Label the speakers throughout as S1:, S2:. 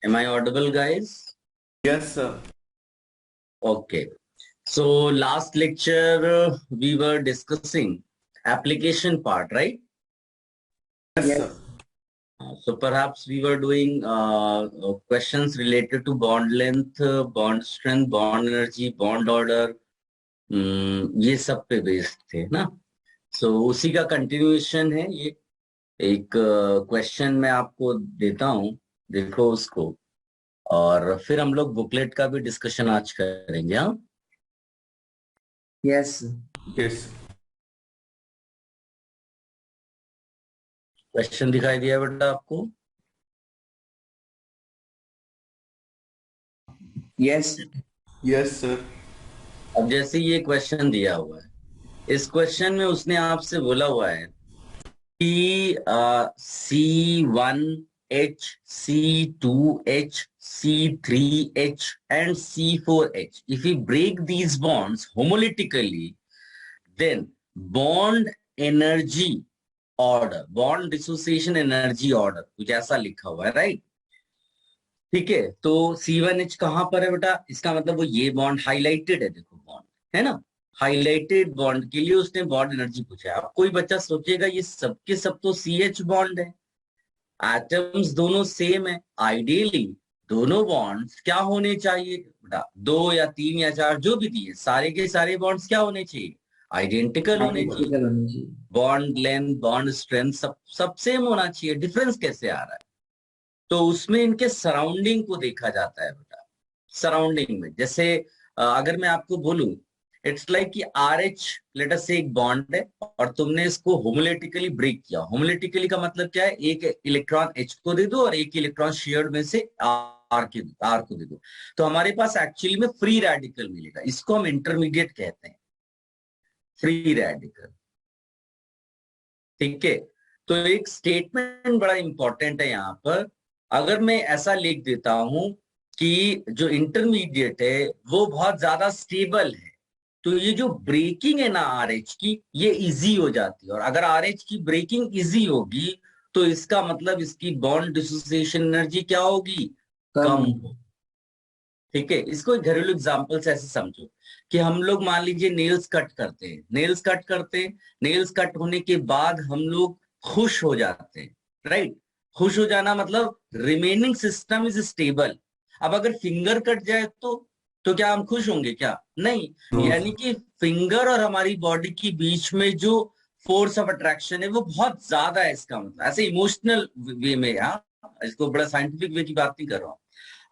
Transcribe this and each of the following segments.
S1: Am I audible, guys?
S2: Yes, sir.
S1: Okay. So last lecture we were discussing application part, right?
S2: Yes,
S3: Yes.
S2: sir.
S1: So perhaps we were doing questions related to bond length, bond strength, bond energy, bond order. ये सब पे based थे ना. So उसी का continuation है ये. एक क्वेश्चन मैं आपको देता हूं, देखो उसको, और फिर हम लोग बुकलेट का भी डिस्कशन आज करेंगे. हाँ,
S3: Yes.
S2: Yes.
S1: क्वेश्चन दिखाई दिया बेटा आपको?
S3: Yes.
S2: Yes, sir.
S1: अब जैसे ये क्वेश्चन दिया हुआ है, इस क्वेश्चन में उसने आपसे बोला हुआ है कि C1H, C2H, C3H and C4H, if we break these bonds homolytically, then bond energy order, bond dissociation energy order, कुछ ऐसा लिखा हुआ है, राइट? ठीक है, तो C1H कहां पर है बेटा? इसका मतलब वो ये बॉन्ड हाईलाइटेड है, देखो बॉन्ड है ना, हाईलाइटेड बॉन्ड के लिए उसने बॉन्ड एनर्जी पूछा है. अब कोई बच्चा सोचेगा ये सब के सब तो CH बॉन्ड है, एटम्स दोनों सेम है, आइडियली दोनों बॉन्ड्स क्या होने चाहिए बेटा? 2 या 3 या 4 जो भी दिए, सारे के सारे बॉन्ड्स क्या होने चाहिए? आइडेंटिकल होने चाहिए.
S3: Identical होनी चाहिए.
S1: बॉन्ड लेंथ, बॉन्ड स्ट्रेंथ सब सेम होना चाहिए. डिफरेंस कैसे आ रहा है? तो उसमें इनके सराउंडिंग को देखा जाता है बेटा. सराउंडिंग में जैसे अगर मैं आपको बोलूं, इट्स लाइक कि RH लेट अस से एक बॉन्ड है और तुमने इसको होमोलेटिकली ब्रेक किया. होमोलेटिकली का मतलब क्या है? एक इलेक्ट्रॉन H को दे दो और एक इलेक्ट्रॉन शेयर्ड में से R को दे दो, तो हमारे पास एक्चुअली में फ्री रेडिकल मिलेगा. इसको हम इंटरमीडिएट कहते हैं, फ्री रेडिकल. ठीक है, तो एक स्टेटमेंट बड़ा इंपॉर्टेंट है यहाँ पर. अगर मैं ऐसा लिख देता हूं कि जो इंटरमीडिएट है वो बहुत ज्यादा स्टेबल है, तो ये जो ब्रेकिंग है ना RH की, ये इजी हो जाती है. और अगर RH की ब्रेकिंग इजी होगी तो इसका मतलब इसकी बॉन्ड डिसोसिएशन एनर्जी क्या होगी? कम हो. ठीक है, इसको एक घरेलू एग्जांपल से ऐसे समझो कि हम लोग मान लीजिए नेल्स कट करते हैं, नेल्स कट होने के बाद हम लोग खुश हो जाते हैं, राइट? खुश हो जाना मतलब रिमेनिंग सिस्टम इज स्टेबल. अब अगर फिंगर कट जाए तो क्या हम खुश होंगे क्या? नहीं.
S2: No,
S1: यानी कि फिंगर और हमारी बॉडी के बीच में जो फोर्स ऑफ अट्रैक्शन है वो बहुत ज्यादा है. इसका मतलब ऐसे इमोशनल वे में, हाँ, इसको बड़ा साइंटिफिक वे की बात नहीं कर रहा हूं.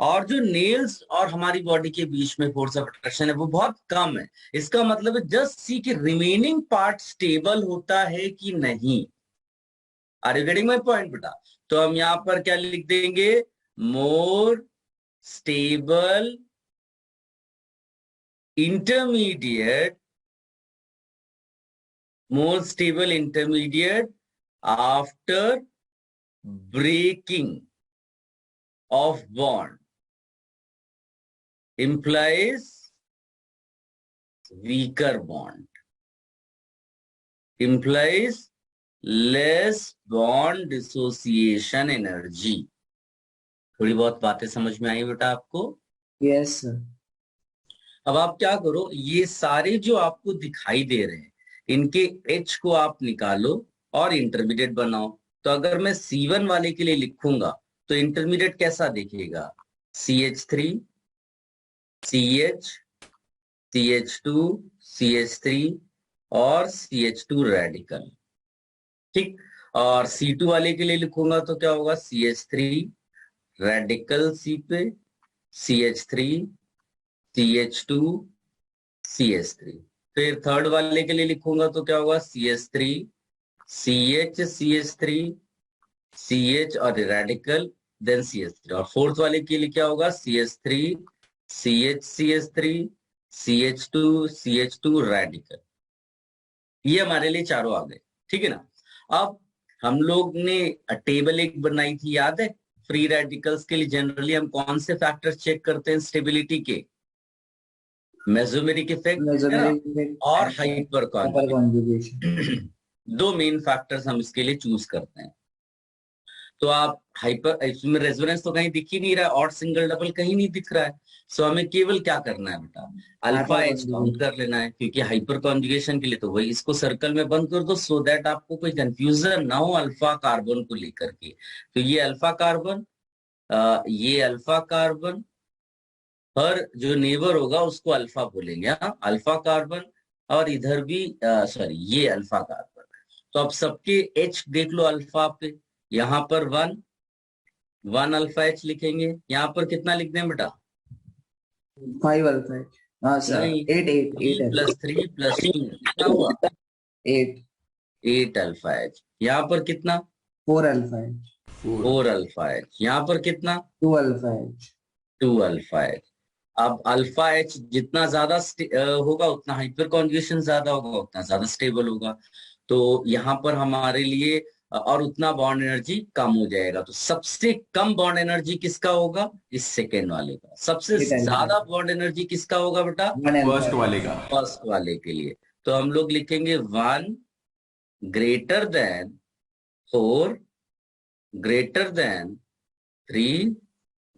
S1: और जो नेल्स और हमारी बॉडी के बीच में फोर्स ऑफ अट्रैक्शन है वो बहुत कम है. इसका मतलब है जस्ट सी कि रिमेनिंग पार्ट स्टेबल होता है कि नहीं. Are you getting my point बेटा? तो हम यहां पर क्या लिख देंगे? More stable intermediate, after breaking of bond implies weaker bond, implies less bond dissociation energy. थोड़ी बहुत बातें समझ में आई बेटा आपको?
S3: Yes, sir.
S1: अब आप क्या करो, ये सारे जो आपको दिखाई दे रहे हैं इनके H को आप निकालो और इंटरमीडिएट बनाओ. तो अगर मैं C1 वाले के लिए लिखूंगा तो इंटरमीडिएट कैसा दिखेगा? CH3, CH, CH2, CH3 और CH2 रेडिकल. ठीक. और C2 वाले के लिए लिखूंगा तो क्या होगा? CH3 रेडिकल C पे, CH3, CH2, CH3. फिर थर्ड वाले के लिए लिखूंगा तो क्या होगा? CH3, CH, CH3, CH और रेडिकल, देन CH3. और फोर्थ वाले के लिए क्या होगा? CH3, CH, CH3, CH2, CH2 radical. ये हमारे लिए चारों आ गए. ठीक है ना? अब हम लोग ने टेबल एक बनाई थी, याद है? फ्री रेडिकल्स के लिए जनरली हम कौन से फैक्टर्स चेक करते हैं स्टेबिलिटी के? मेसोमेरिक इफेक्ट है ना,
S3: Mesomeric effect
S1: और
S3: and
S1: हाइपर
S3: hyperconjugation.
S1: कॉन्जुगेशन. दो मेन फैक्टर्स हम इसके लिए चूज करते हैं. तो आप हाइपर, इसमें रेजोनेंस तो कहीं दिख ही नहीं रहा है, और सिंगल डबल कहीं नहीं दिख रहा है। सो हमें केवल क्या करना है बेटा, alpha
S3: Alpha
S1: H count
S3: conjugate.
S1: कर लेना है, क्योंकि हाइपर कॉन्जुगेशन के लिए तो वही, इसको सर्कल में बंद कर दो सो दैट आपको कोई कंफ्यूजन ना हो अल्फा कार्बन को लेकर के। तो ये अल्फा कार्बन, ये अल्फा कार्बन, हर जो नेबर होगा उसको अल्फा बोलेंगे, हाँ अल्फा कार्बन। और इधर भी सॉरी, ये अल्फा कार्बन। तो अब सबके एच देख लो अल्फा पे, यहाँ पर 1 अल्फा एच लिखेंगे, यहाँ पर कितना लिख दें बेटा?
S3: 5 alpha H. Sir.
S1: नहीं,
S3: 8
S1: 3
S3: alpha.
S1: + 3 + 2 कितना हुआ?
S3: 8.
S1: 8 अल्फा एच। यहाँ पर कितना?
S3: 4 alpha H.
S2: 4.
S1: 4 alpha H. यहाँ पर कितना?
S3: 2 alpha H.
S1: 2 alpha H. अब अल्फा एच जितना ज्यादा होगा उतना हाइपर कॉन्जुगेशन ज्यादा होगा, उतना ज्यादा स्टेबल होगा। तो यहाँ पर हमारे लिए और उतना बॉन्ड एनर्जी कम हो जाएगा। तो सबसे कम बॉन्ड एनर्जी किसका होगा? इस सेकेंड वाले का। सबसे
S3: 8 alpha
S1: ज्यादा
S3: H.
S1: बॉन्ड एनर्जी किसका होगा बेटा?
S3: 1 alpha
S2: फर्स्ट
S3: H.
S2: वाले का.
S1: फर्स्ट वाले के लिए। तो हम लोग लिखेंगे 1 greater than 4 greater than 3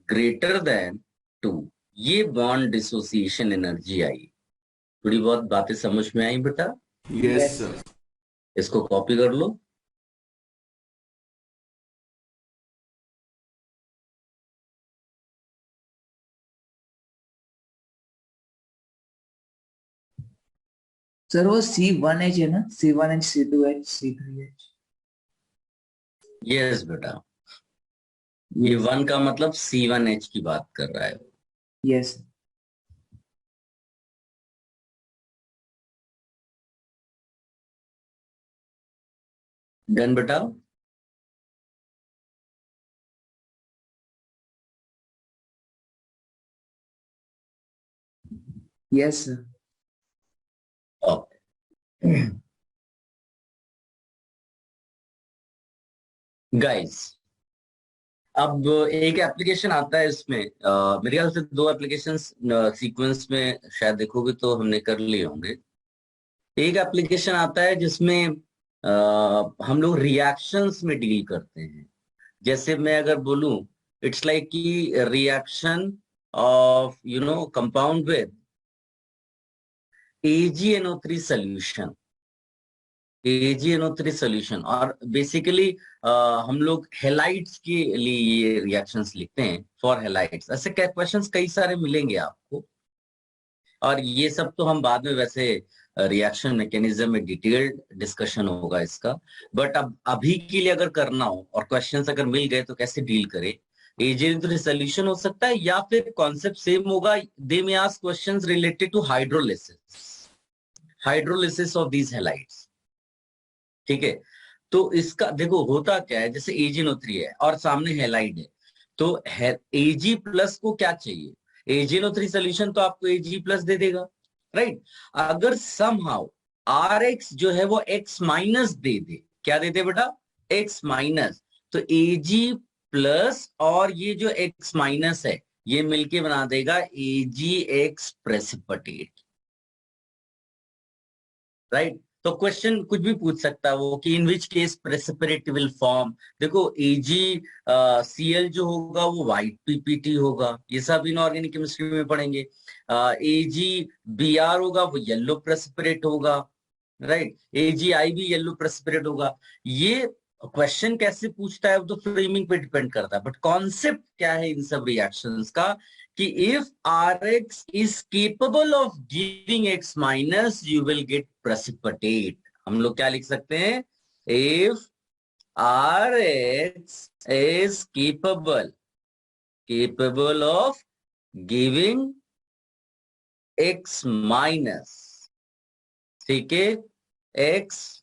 S1: greater than 2। ये बॉन्ड डिसोसिएशन एनर्जी आई। थोड़ी बहुत बातें समझ में आई बेटा?
S2: Yes,
S3: Yes.
S2: sir.
S1: इसको कॉपी कर लो।
S3: सर वो C1H है ना, C1H, C2H, C3H.
S1: यस बेटा, ये
S3: Yes.
S1: 1 का मतलब C1H की बात कर रहा है।
S3: Yes.
S1: डन बेटा?
S3: Yes, sir.
S1: गाइस, अब एक एप्लीकेशन आता है इसमें, मेरे ख्याल से 2 एप्लीकेशन सीक्वेंस में शायद देखोगे तो हमने कर लिए होंगे। एक एप्लीकेशन आता है जिसमें हम लोग रिएक्शंस में डील करते हैं। जैसे मैं अगर बोलूं, इट्स लाइक कि reaction of compound with AgNO3 solution. AgNO3 solution, और बेसिकली हम लोग हेलाइट्स के लिए ये रिएक्शंस लिखते हैं, फॉर हेलाइट्स। ऐसे क्वेश्चंस कई सारे मिलेंगे आपको, और ये सब तो हम बाद में वैसे रिएक्शन मैकेनिज्म में डिटेल्ड डिस्कशन होगा इसका। बट अब अभी के लिए अगर करना हो और क्वेश्चंस अगर मिल गए तो कैसे डील करें, AgNO3 सॉल्यूशन हो सकता है, या फिर कॉन्सेप्ट सेम होगा। They may ask questions related to hydrolysis of these halides. ठीक है, तो इसका देखो होता क्या है, जैसे AgNO3 है और सामने हेलाइड है, तो Ag+ को क्या चाहिए? AgNO3 सोल्यूशन तो आपको Ag+ दे देगा, राइट? अगर समहाउ Rx जो है वो X- दे दे, क्या दे दे बेटा? X-, तो Ag+ और ये जो X- है ये मिलके बना देगा AgX प्रेसिपिटेट, राइट? तो क्वेश्चन कुछ भी पूछ सकता है वो कि इन which case precipitate will form. देखो AgCl जो होगा वो व्हाइट PPT होगा, ये सब इनऑर्गेनिक केमिस्ट्री में पढ़ेंगे। AgBr होगा वो येलो प्रेसिपिटेट होगा, राइट? AgI भी येलो प्रेसिपिटेट होगा। ये क्वेश्चन कैसे पूछता है वो तो फ्रेमिंग पे डिपेंड करता है, बट कॉन्सेप्ट क्या है इन सब रिएक्शंस का कि if Rx is capable of giving X-, you will get precipitate। हम लोग क्या लिख सकते हैं? If Rx is capable of giving X-, ठीक है, X-,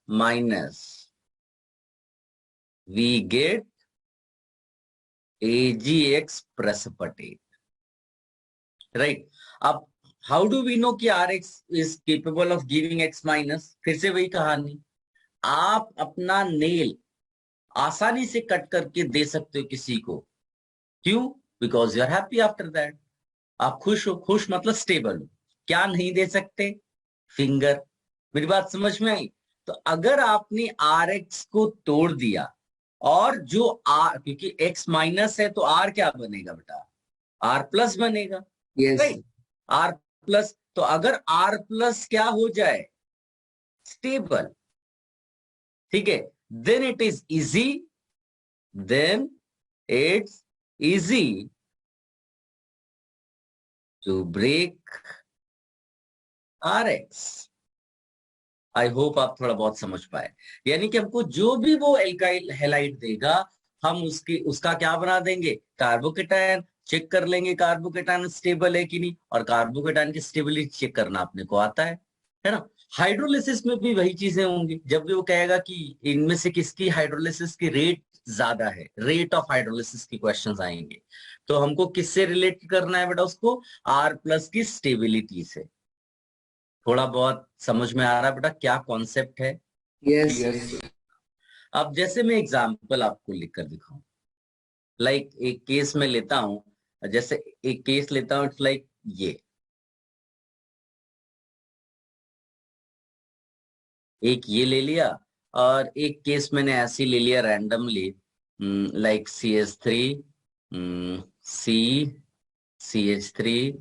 S1: we get AgX precipitate, right? अब हाउ डू वी नो कि Rx is capable of giving X-? फिर से वही कहानी, आप अपना नेल आसानी से कट करके दे सकते हो किसी को, क्यों? Because you are happy after that. आप खुश हो, खुश मतलब स्टेबल हो। क्या नहीं दे सकते? फिंगर। मेरी बात समझ में आई? तो अगर आपने Rx को तोड़ दिया और जो R, क्योंकि X माइनस है तो R क्या बनेगा बेटा, R प्लस बनेगा,
S3: यस
S1: राइट, R प्लस। तो अगर R प्लस क्या हो जाए, स्टेबल, ठीक है, then it is easy, then it's easy to break RX। I hope आप थोड़ा बहुत समझ पाए। यानी कि हमको जो भी वो एल्काइल हैलाइड देगा, हम उसका क्या बना देंगे, कार्बोकेटायन। चेक कर लेंगे कार्बोकेटायन स्टेबल है कि नहीं, और कार्बोकेटायन की स्टेबिलिटी चेक करना अपने को आता है ना। हाइड्रोलिसिस में भी वही चीजें होंगी, जब भी वो कहेगा कि इनमें से किसकी हाइड्रोलिसिस की रेट ज्यादा है, रेट ऑफ हाइड्रोलिसिस की क्वेश्चंस आएंगे, तो हमको किससे रिलेट करना है बेटा उसको, R प्लस की स्टेबिलिटी से। थोड़ा बहुत समझ में आ रहा है बेटा क्या कॉन्सेप्ट है।
S3: Yes
S2: Yes, sir.
S1: अब जैसे मैं एग्जांपल आपको लिख कर दिखाऊं, लाइक एक केस में लेता हूं, जैसे एक केस लेता हूं, इट्स लाइक ये एक ये ले लिया, और एक केस मैंने ऐसे ले लिया randomly, like CH3, CH3,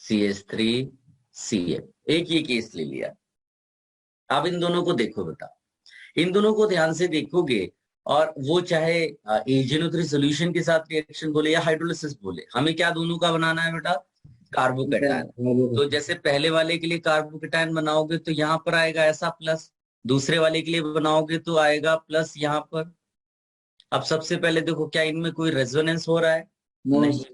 S1: CH3, CH, एक ये केस ले लिया। अब इन दोनों को देखो बेटा, इन दोनों को ध्यान से देखोगे, और वो चाहे AgNO3 सोल्यूशन के साथ रिएक्शन बोले या हाइड्रोलिसिस बोले, हमें क्या दोनों का बनाना है बेटा, कार्बोकेटायन। तो जैसे पहले वाले के लिए कार्बोकेटायन बनाओगे तो यहाँ पर आएगा ऐसा प्लस, दूसरे वाले के लिए बनाओगे तो आएगा प्लस यहाँ पर। अब सबसे पहले देखो क्या इनमें कोई रेजोनेंस हो रहा है,
S3: नो
S1: नहीं,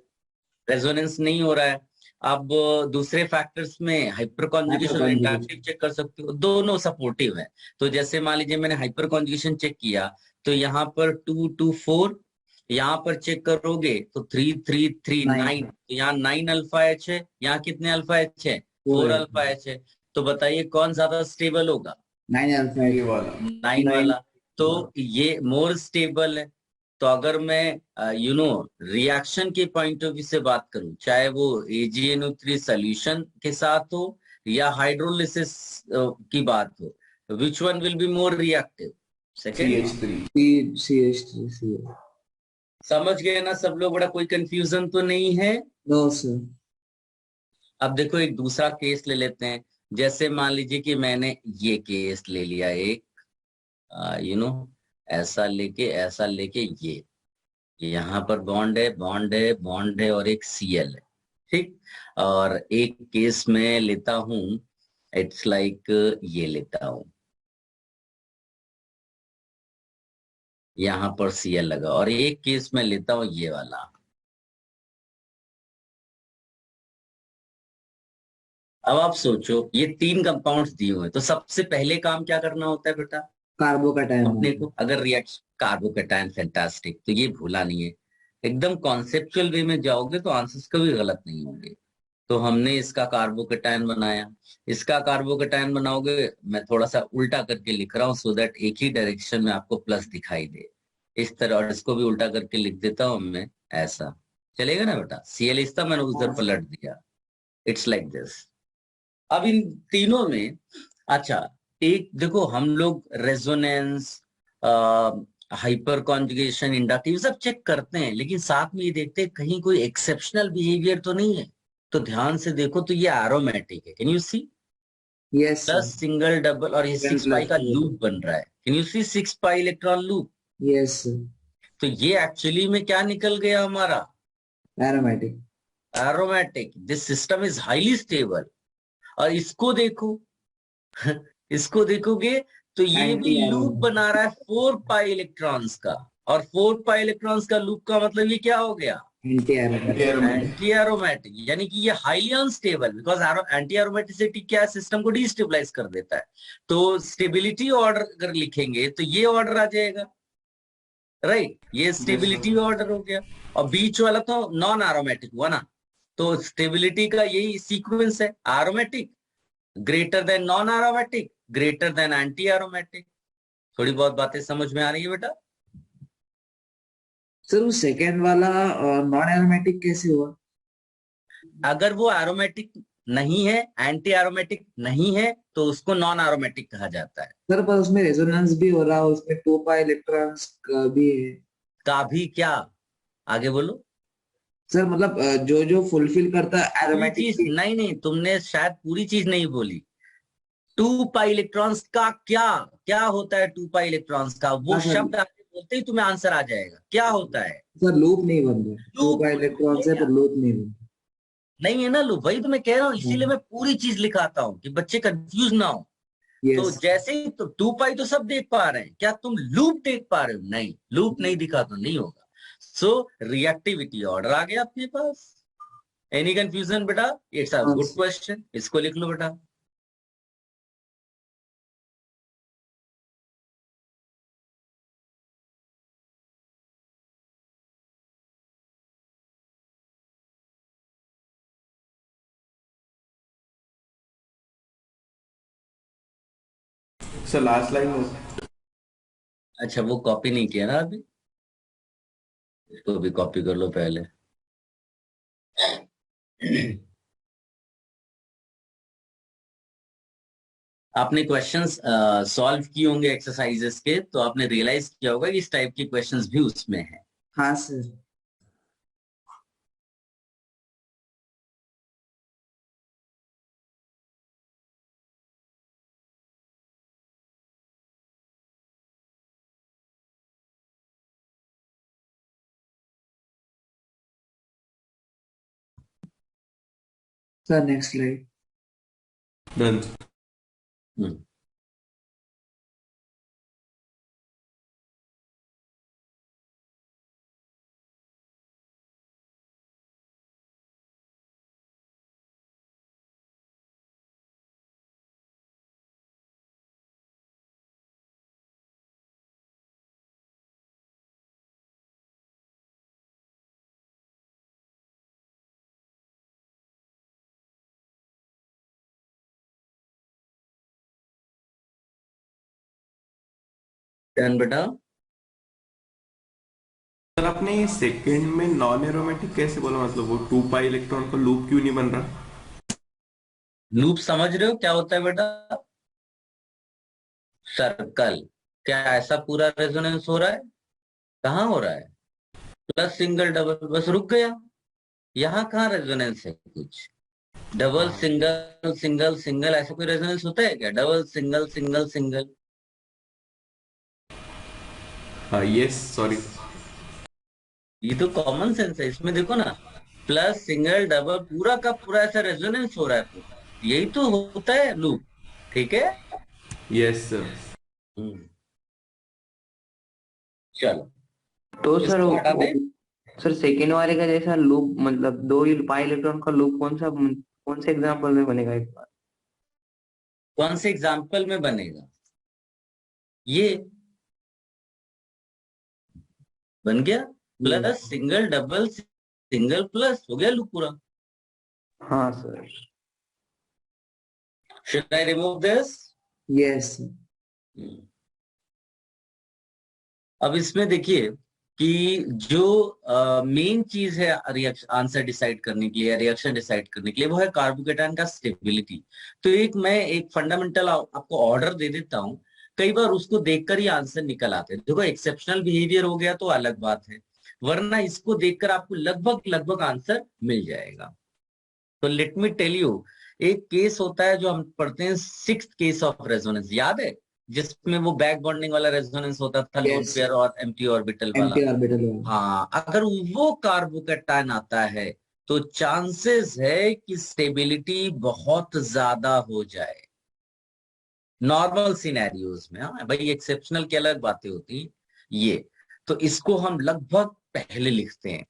S1: रेजोनेंस नहीं हो रहा है। अब दूसरे फैक्टर्स में हाइपर कॉन्जुगेशन और इंटरैक्टिव चेक कर सकते हो, दोनों सपोर्टिव है। तो जैसे मान लीजिए मैंने हाइपर कॉन्जुगेशन चेक किया, तो यहाँ पर 2 2 4, यहाँ पर चेक करोगे तो 3 3 3 9, तो यहाँ 9 अल्फा एच है, यहाँ कितने अल्फा एच है, 4 अल्फा एच है। तो बताइए कौन ज्यादा स्टेबल होगा,
S3: 9 अल्फा
S2: ये वाला।
S1: 9 वाला। तो ये मोर स्टेबल है। तो अगर मैं रिएक्शन के पॉइंट ऑफ व्यू से बात करूं, चाहे वो AgNO3 सोल्यूशन के साथ हो या हाइड्रोलिसिस की बात हो, which one will be more reactive, second.
S2: CH3।
S3: CH3
S1: समझ गए ना सब लोग, बड़ा कोई कंफ्यूजन तो नहीं है।
S3: नो सर
S1: अब देखो एक दूसरा केस ले लेते हैं, जैसे मान लीजिए कि मैंने ये केस ले लिया एक, यू नो ऐसा लेके ये यहाँ पर बॉन्ड है, बॉन्ड है, बॉन्ड है, और एक Cl है, ठीक। और एक केस में लेता हूं, इट्स लाइक ये लेता हूं, यहाँ पर Cl लगा, और एक केस में लेता हूं ये वाला। अब आप सोचो ये 3 कंपाउंड्स दिए हुए हैं, तो सबसे पहले काम क्या करना होता है बेटा
S3: कार्बोकेटायन
S1: अपने को, अगर रिएक्शन कार्बोकेटायन, फैंटास्टिक, तो ये भूला नहीं है। एकदम कॉन्सेप्चुअल वे में जाओगे तो आंसर्स कभी गलत नहीं होंगे। तो हमने इसका कार्बोकेटायन बनाया, इसका कार्बोकेटायन बनाओगे, मैं थोड़ा सा उल्टा करके लिख रहा हूँ सो दैट एक ही डायरेक्शन में आपको प्लस दिखाई दे, इस तरह। और इसको भी उल्टा करके लिख देता हूँ मैं, ऐसा चलेगा ना बेटा। Cl इस था, मैंने उधर पलट दिया, इट्स लाइक दिस। अब इन तीनों में, अच्छा, एक देखो हम लोग रेजोनेंस, हाइपर कॉन्जुगेशन, इंडक्टिव सब चेक करते हैं, लेकिन साथ में ये देखते हैं कहीं कोई एक्सेप्शनल बिहेवियर तो नहीं है। तो ध्यान से देखो तो ये एरोमेटिक है, can you see,
S3: yes
S1: plus single double, और ये 6 पाई का लूप बन रहा है, can you see 6 pi electron loop.
S3: Yes
S1: तो ये एक्चुअली में क्या निकल गया हमारा,
S3: aromatic
S1: aromatic. This system is highly stable. और इसको देखो इसको देखोगे तो ये भी लूप बना रहा है 4 पाई इलेक्ट्रॉन्स का, और 4 पाई इलेक्ट्रॉन्स का लूप का मतलब ये क्या हो गया,
S3: एंटी एरोमेटिक
S1: एंटी एरोमेटिक। यानी कि ये highly unstable, because anti aromaticity क्या सिस्टम को डिस्टेबलाइज कर देता है। तो स्टेबिलिटी ऑर्डर अगर लिखेंगे तो ये ऑर्डर आ जाएगा, राइट, ये स्टेबिलिटी ऑर्डर हो गया। और बीच वाला तो नॉन एरोमेटिक हुआ ना, तो स्टेबिलिटी का यही सीक्वेंस है, aromatic greater than non aromatic, greater than anti aromatic. थोड़ी बहुत बातें समझ में आ रही है बेटा।
S3: सर वो सेकेंड वाला नॉन एरोमेटिक कैसे हुआ?
S1: अगर वो एरोमेटिक नहीं है, एंटी एरोमेटिक नहीं है, तो उसको नॉन एरोमेटिक कहा जाता है।
S3: सर पर उसमें रेजोनेंस भी हो रहा है, उसमें 2 पाई इलेक्ट्रॉन्स का भी है।
S1: का भी क्या? आगे बोलो।
S3: सर मतलब जो जो फुलफिल करता है
S1: पूरी
S3: एरोमेटिक
S1: चीज
S3: भी।
S1: नहीं, नहीं, तुमने शायद पूरी चीज नहीं बोली। 2 पाई इलेक्ट्रॉन्स का क्या? क्या होता है 2 पाई इलेक्ट्रॉन्स का? वो
S3: हाँ सर।
S1: शब्द आगे बोलते ही तुम्हें आंसर आ जाएगा, क्या होता है?
S3: सर लूप नहीं बन रहा, 2
S1: लूप
S3: पाई इलेक्ट्रॉन्स है
S1: क्या?
S3: पर लूप नहीं बन
S1: नहीं है ना लूप, वही तो मैं कह रहा हूँ,
S3: रहा।
S1: इसीलिए मैं पूरी चीज लिखाता हूँ कि बच्चे कंफ्यूज ना हो। तो
S3: यस।
S1: जैसे ही तो 2 पाई तो सब देख पा रहे हैं, क्या तुम लूप देख पा रहे हो? नहीं, लूप नहीं दिखा तो नहीं होगा। सो रिएक्टिविटी ऑर्डर आ गया अपने पास। एनी कंफ्यूजन बेटा? इट्स अ गुड क्वेश्चन, इसको लिख लो बेटा।
S2: सर लास्ट लाइन हो।
S1: अच्छा, वो कॉपी नहीं किया ना अभी? इसको भी कॉपी कर लो पहले। आपने क्वेश्चंस सॉल्व किए होंगे एक्सरसाइजेस के, तो आपने रियलाइज किया होगा कि इस टाइप के क्वेश्चंस भी उसमें है।
S3: हाँ sir. Sir next slide.
S2: Done.
S1: Hmm. Done बेटा।
S2: सर आपने सेकंड में नॉन एरोमेटिक कैसे बोला, मतलब वो 2 पाई इलेक्ट्रॉन का लूप क्यों नहीं बन रहा?
S1: लूप समझ रहे हो क्या होता है बेटा? सर्कल। क्या ऐसा पूरा रेजोनेंस हो रहा है? कहाँ हो रहा है? प्लस सिंगल डबल, बस रुक गया। यहाँ कहाँ रेजोनेंस है कुछ? डबल सिंगल सिंगल सिंगल, ऐसा कोई रेजोनेंस होता है क्या? Double single single single.
S2: हाँ यस सॉरी।
S1: ये तो कॉमन सेंस है, इसमें देखो ना। प्लस सिंगल डबल, पूरा का पूरा ऐसा रेजोनेंस हो रहा है पूरा। यही तो होता है लूप। ठीक है।
S2: Yes sir.
S1: हम्म, चलो
S3: तो सर
S1: इसको हटा दें।
S3: सर सेकेंड वाले का जैसा लूप, मतलब 2 पाई इलेक्ट्रॉन का लूप कौन से एग्जांपल में बनेगा एक बार?
S1: कौन से एग्जाम्पल में बनेगा? ये बन गया।
S3: ये।
S1: Plus single double single plus, हो गया लूप पूरा।
S3: हाँ sir.
S1: Should I remove this?
S3: Yes.
S1: अब इसमें देखिए कि जो मेन चीज है रिएक्शन आंसर डिसाइड करने के लिए, रिएक्शन डिसाइड करने के लिए, वो है कार्बोकेटायन का स्टेबिलिटी। तो मैं एक फंडामेंटल आपको ऑर्डर दे देता हूं। कई बार उसको देखकर ही आंसर निकल आते हैं। देखो, एक्सेप्शनल बिहेवियर हो गया तो अलग बात है, वरना इसको देखकर आपको लगभग लगभग आंसर मिल जाएगा। तो लेट मी टेल यू। एक केस होता है जो हम पढ़ते हैं, सिक्स्थ केस ऑफ रेजोनेंस, याद है? जिसमें वो बैक बॉन्डिंग वाला रेजोनेंस होता था, लोन
S3: यस।
S1: पेयर और एम्प्टी ऑर्बिटल वाला।
S3: एम्प्टी ऑर्बिटल वाला।
S1: हाँ, अगर वो कार्बोकैटायन आता है तो चांसेस है कि स्टेबिलिटी बहुत ज्यादा हो जाए नॉर्मल सिनेरियोज में। हाँ भाई, एक्सेप्शनल की अलग बातें होती हैं। ये तो इसको हम लगभग पहले लिखते हैं।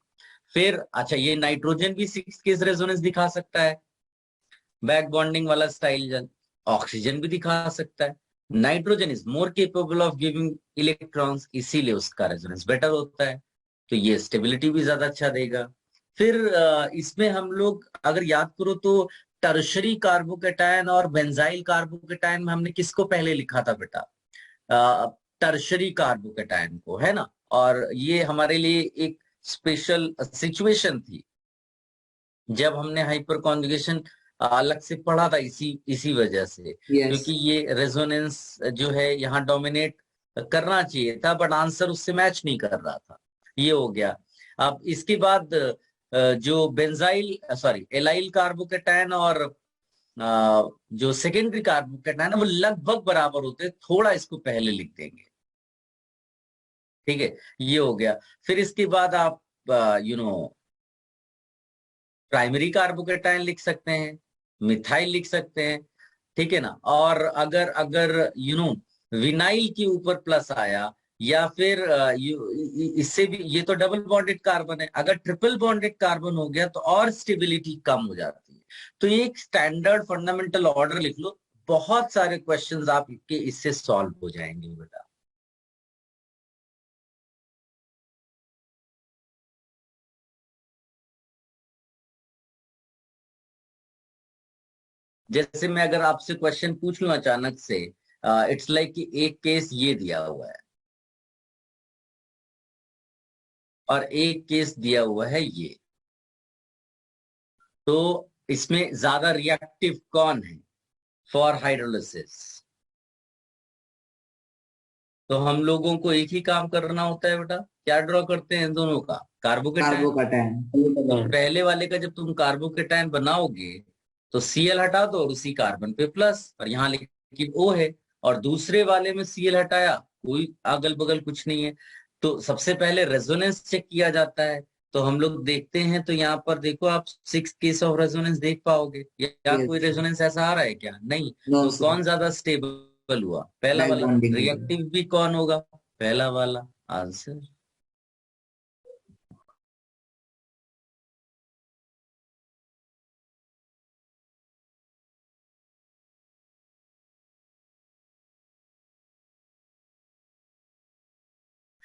S1: फिर अच्छा, ये नाइट्रोजन भी सिक्स केस रेजोनेंस दिखा सकता है, बैक बॉन्डिंग वाला स्टाइल। ऑक्सीजन भी दिखा सकता है। Nitrogen is more capable of giving electrons, इसीलिए उसका रेजोनेंस बेटर होता है। तो ये स्टेबिलिटी भी ज्यादा अच्छा देगा। फिर इसमें हम लोग अगर याद करो तो टर्शरी कार्बोकेटायन और बेंजाइल कार्बोकेटायन में हमने किसको पहले लिखा था बेटा? टर्शरी कार्बोकेटायन को, है ना? और ये हमारे लिए एक स्पेशल सिचुएशन थी जब हमने हाइपर कॉन्जुगेशन अलग से पढ़ा था इसी इसी वजह से,
S3: यस।
S1: क्योंकि ये रेजोनेंस जो है यहाँ डोमिनेट करना चाहिए था, बट आंसर उससे मैच नहीं कर रहा था। ये हो गया। अब इसके बाद जो बेंजाइल सॉरी एलाइल कार्बोकेटायन और जो सेकेंडरी कार्बोकेटायन है वो लगभग बराबर होते हैं, थोड़ा इसको पहले लिख देंगे। ठीक है, ये हो गया। फिर इसके बाद आप प्राइमरी कार्बोकेटायन लिख सकते हैं, मिथाइल लिख सकते हैं, ठीक है ना। और अगर अगर विनाइल के ऊपर प्लस आया, या फिर इससे भी, ये तो डबल बॉन्डेड कार्बन है, अगर ट्रिपल बॉन्डेड कार्बन हो गया तो और स्टेबिलिटी कम हो जाती है। तो ये एक स्टैंडर्ड फंडामेंटल ऑर्डर लिख लो, बहुत सारे क्वेश्चंस आपके इससे सॉल्व हो जाएंगे बेटा। जैसे मैं अगर आपसे क्वेश्चन पूछ लूं अचानक से, इट्स लाइक कि एक केस ये दिया हुआ है और एक केस दिया हुआ है ये, तो इसमें ज्यादा रिएक्टिव कौन है फॉर हाइड्रोलिसिस? तो हम लोगों को एक ही काम करना होता है बेटा, क्या ड्रॉ करते हैं इन दोनों का? कार्बोकेटायन। तो
S3: कार्बोकेटायन।
S1: पहले वाले का जब तुम कार्बोकेटायन बनाओगे तो Cl हटा दो और उसी कार्बन पे प्लस, और यहाँ लेकिन O है, और दूसरे वाले में Cl हटाया, कोई अगल बगल कुछ नहीं है। तो सबसे पहले रेजोनेंस चेक किया जाता है। तो हम लोग देखते हैं, तो यहाँ पर देखो आप 6 केस ऑफ रेजोनेंस देख पाओगे, या कोई
S3: यस।
S1: रेजोनेंस ऐसा आ रहा है क्या? नहीं।
S3: नो
S1: तो
S3: सर।
S1: कौन ज्यादा स्टेबल हुआ? पहला
S3: बैक
S1: वाला।
S3: बॉन्डिंग होगा।
S1: रिएक्टिव भी कौन होगा? पहला वाला। Answer.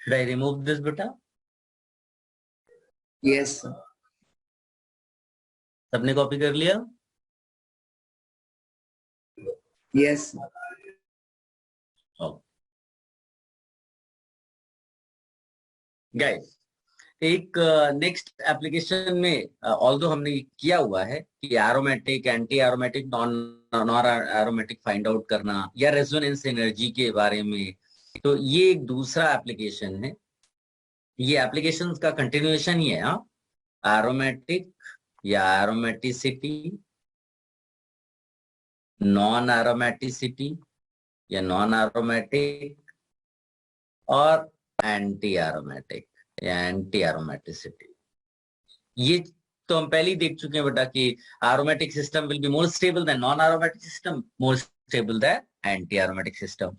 S1: Should I remove this बेटा?
S3: Yes sir.
S1: सबने कॉपी कर लिया?
S3: यस।
S1: गाइस, एक नेक्स्ट एप्लीकेशन में ऑल्दो हमने किया हुआ है कि aromatic, anti aromatic, non non aromatic find out करना, या रेजोनेंस एनर्जी के बारे में। तो ये एक दूसरा एप्लीकेशन है, ये एप्लीकेशन का कंटिन्यूएशन ही है। हाँ, एरोमेटिक या एरोमेटिसिटी, नॉन एरोमेटिसिटी या नॉन एरोमेटिक, और एंटी एरोमेटिक या एंटी एरोमेटिसिटी। ये तो हम पहले ही देख चुके हैं बेटा कि aromatic system will be more stable then non aromatic system, more stable then anti aromatic system.